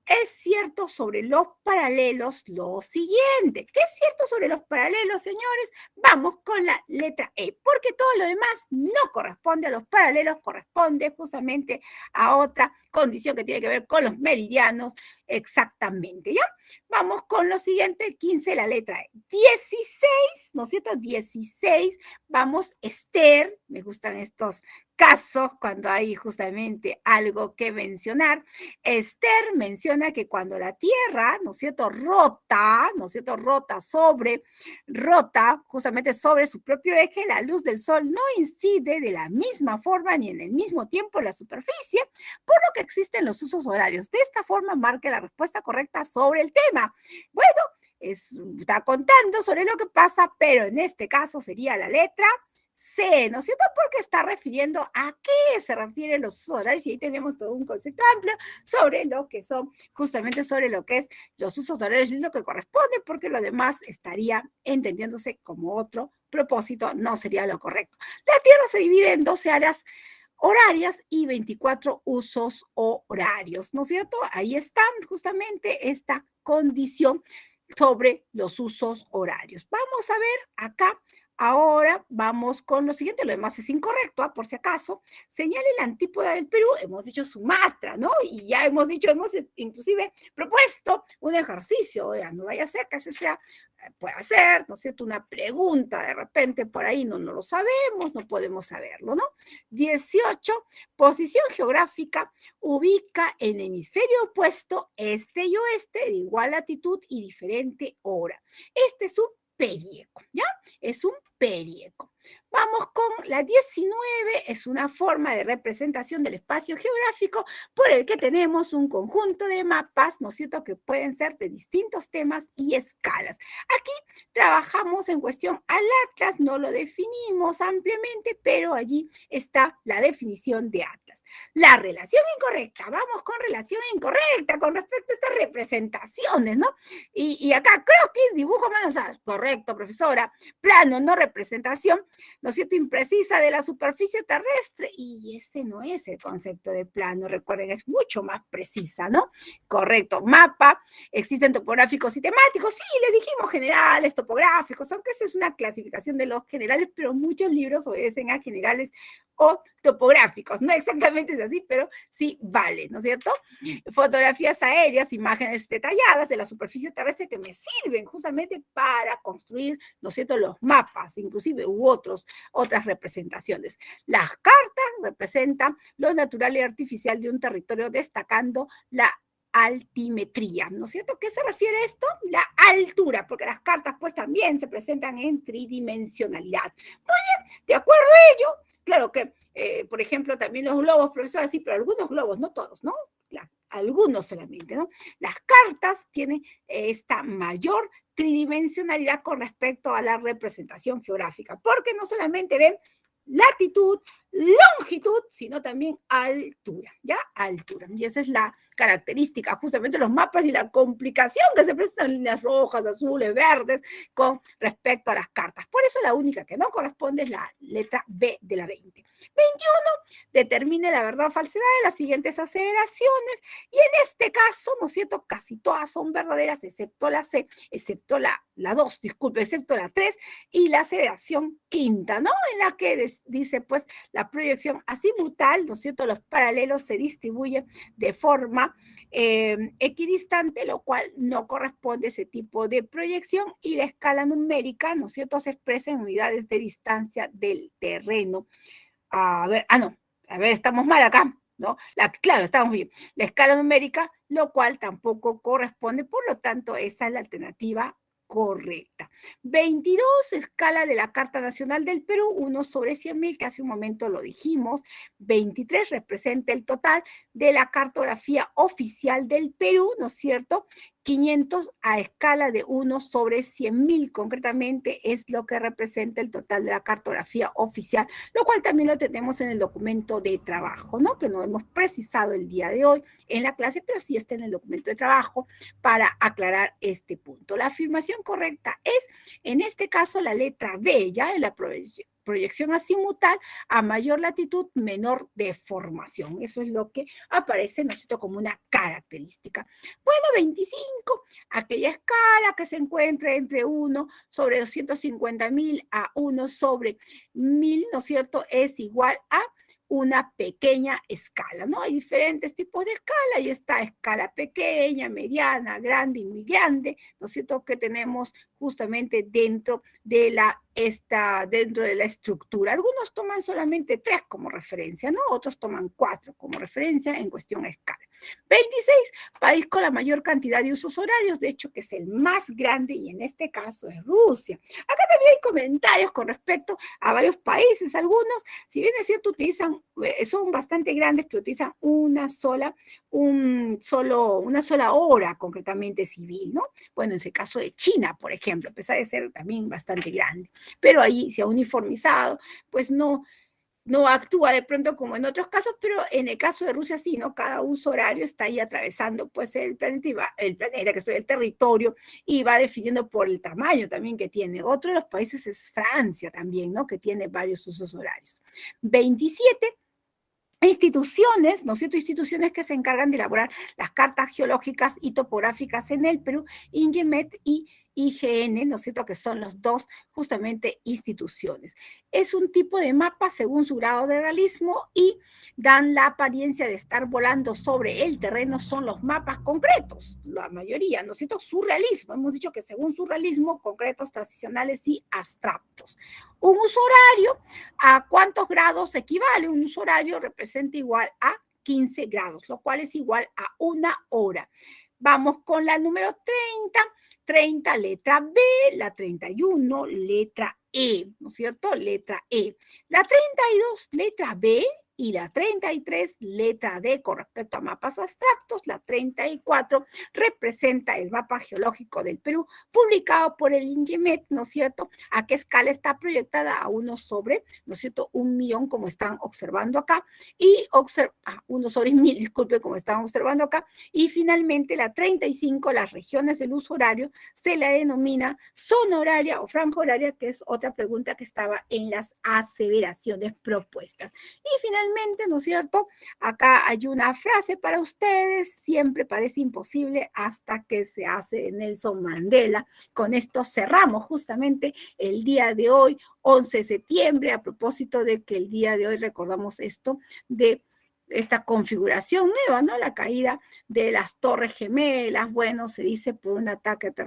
es cierto sobre los paralelos lo siguiente. ¿Qué es cierto sobre los paralelos, señores? Vamos con la letra E, porque todo lo demás no corresponde a los paralelos, corresponde justamente a otra condición que tiene que ver con los meridianos, exactamente, ¿ya? Vamos con lo siguiente, 15, la letra E. 16, ¿no es cierto? 16, vamos, Esther, me gustan estos casos cuando hay justamente algo que mencionar. Esther menciona que cuando la Tierra, ¿no es cierto?, rota, ¿no es cierto?, rota justamente sobre su propio eje, la luz del Sol no incide de la misma forma ni en el mismo tiempo en la superficie, por lo que existen los usos horarios. De esta forma marca la respuesta correcta sobre el tema. Bueno, está contando sobre lo que pasa, pero en este caso sería la letra C, ¿no es cierto? Porque está refiriendo a qué se refieren los usos horarios y ahí tenemos todo un concepto amplio sobre lo que son, justamente sobre lo que es los usos horarios y lo que corresponde, porque lo demás estaría entendiéndose como otro propósito, no sería lo correcto. La Tierra se divide en 12 áreas horarias y 24 usos horarios, ¿no es cierto? Ahí está justamente esta condición sobre los usos horarios. Vamos a ver acá. Ahora vamos con lo siguiente, lo demás es incorrecto, por si acaso. Señale la antípoda del Perú, hemos dicho Sumatra, ¿no? Y ya hemos dicho, hemos inclusive propuesto un ejercicio, no vaya a ser que se sea, puede ser, ¿no es cierto?, una pregunta de repente por ahí, no lo sabemos, no podemos saberlo, ¿no? 18, posición geográfica, ubica en hemisferio opuesto, este y oeste, de igual latitud y diferente hora. Este es un período, ¿ya? Es un período. Vamos con la 19, es una forma de representación del espacio geográfico por el que tenemos un conjunto de mapas, ¿no es cierto?, que pueden ser de distintos temas y escalas. Aquí trabajamos en cuestión al atlas, no lo definimos ampliamente, pero allí está la definición de atlas. La relación incorrecta, vamos con relación incorrecta con respecto a estas representaciones, ¿no? Y acá croquis, dibujo, o sea, correcto, profesora, plano, no representación, ¿no es cierto?, imprecisa de la superficie terrestre, y ese no es el concepto de plano, recuerden, es mucho más precisa, ¿no? Correcto, mapa, existen topográficos y temáticos, sí, les dijimos generales, topográficos, aunque esa es una clasificación de los generales, pero muchos libros obedecen a generales o topográficos, no exactamente es así, pero sí vale, ¿no es cierto? Fotografías aéreas, imágenes detalladas de la superficie terrestre que me sirven justamente para construir, ¿no es cierto?, los mapas, inclusive, u otras representaciones. Las cartas representan lo natural y artificial de un territorio, destacando la altimetría, ¿no es cierto? ¿Qué se refiere a esto? La altura, porque las cartas pues también se presentan en tridimensionalidad. Muy bien, de acuerdo a ello, claro que, por ejemplo, también los globos, profesor, sí, pero algunos globos, no todos, ¿no? Algunos solamente, ¿no? Las cartas tienen esta mayor tridimensionalidad con respecto a la representación geográfica, porque no solamente ven latitud, longitud, sino también altura, ¿ya? Altura. Y esa es la característica, justamente los mapas y la complicación que se presentan en líneas rojas, azules, verdes, con respecto a las cartas. Por eso la única que no corresponde es la letra B de la 20. 21, determine la verdad o falsedad de las siguientes aseveraciones, y en este caso, ¿no es cierto?, casi todas son verdaderas, excepto la C, excepto la 2, disculpe, excepto la 3, y la aseveración quinta, ¿no? En la que dice, pues, la proyección azimutal, ¿no es cierto?, los paralelos se distribuyen de forma equidistante, lo cual no corresponde a ese tipo de proyección, y la escala numérica, ¿no es cierto?, se expresa en unidades de distancia del terreno. A ver, no, a ver, estamos mal acá, ¿no? Claro, estamos bien. La escala numérica, lo cual tampoco corresponde, por lo tanto, esa es la alternativa correcta. 22, escala de la Carta Nacional del Perú, 1 sobre 100.000, que hace un momento lo dijimos. 23, representa el total de la cartografía oficial del Perú, ¿no es cierto? 500 a escala de 1 sobre 100.000, concretamente es lo que representa el total de la cartografía oficial, lo cual también lo tenemos en el documento de trabajo, ¿no? Que no hemos precisado el día de hoy en la clase, pero sí está en el documento de trabajo para aclarar este punto. La afirmación correcta es, en este caso, la letra B, ya en la proyección azimutal, a mayor latitud, menor deformación. Eso es lo que aparece, ¿no es cierto?, como una característica. Bueno, 25, aquella escala que se encuentra entre 1 sobre 250.000 a 1 sobre 1.000, ¿no es cierto?, es igual a una pequeña escala, ¿no? Hay diferentes tipos de escala, y está escala pequeña, mediana, grande y muy grande, ¿no es cierto?, que tenemos justamente dentro de la estructura. Algunos toman solamente 3 como referencia, ¿no? Otros toman 4 como referencia en cuestión a escala. 26, país con la mayor cantidad de usos horarios, de hecho que es el más grande, y en este caso es Rusia. Acá también hay comentarios con respecto a varios países. Algunos, si bien es cierto, son bastante grandes, pero utilizan una sola hora concretamente civil, ¿no? Bueno, en el caso de China, por ejemplo, a pesar de ser también bastante grande, pero ahí se ha uniformizado, pues no actúa de pronto como en otros casos, pero en el caso de Rusia sí, ¿no? Cada uso horario está ahí atravesando pues el planeta, que es el territorio, y va definiendo por el tamaño también que tiene. Otro de los países es Francia también, ¿no? Que tiene varios usos horarios. 27, instituciones, ¿no es cierto?, instituciones que se encargan de elaborar las cartas geológicas y topográficas en el Perú, INGEMET y IGN, ¿no es cierto?, que son los dos justamente instituciones. Es un tipo de mapa según su grado de realismo y dan la apariencia de estar volando sobre el terreno, son los mapas concretos, la mayoría, ¿no es cierto?, surrealismo, hemos dicho que según su realismo, concretos, transicionales y abstractos. Un uso horario, ¿a cuántos grados equivale? Un uso horario representa igual a 15 grados, lo cual es igual a 1 hora. Vamos con la número 30, letra B, la 31, letra E, ¿no es cierto? Letra E. La 32, letra B, y la 33, letra D, con respecto a mapas abstractos. La 34 representa el mapa geológico del Perú, publicado por el INGEMET, ¿no es cierto? ¿A qué escala está proyectada? A 1 sobre, ¿no es cierto?, 1.000.000, como están observando acá, y 1 sobre 1.000, disculpe, como están observando acá. Y finalmente la 35, las regiones del uso horario, se la denomina zona horaria o franja horaria, que es otra pregunta que estaba en las aseveraciones propuestas. Y finalmente, ¿no es cierto?, acá hay una frase para ustedes: siempre parece imposible hasta que se hace de Nelson Mandela. Con esto cerramos justamente el día de hoy, 11 de septiembre, a propósito de que el día de hoy recordamos esto de esta configuración nueva, ¿no? La caída de las Torres Gemelas, bueno, se dice por un ataque terrorista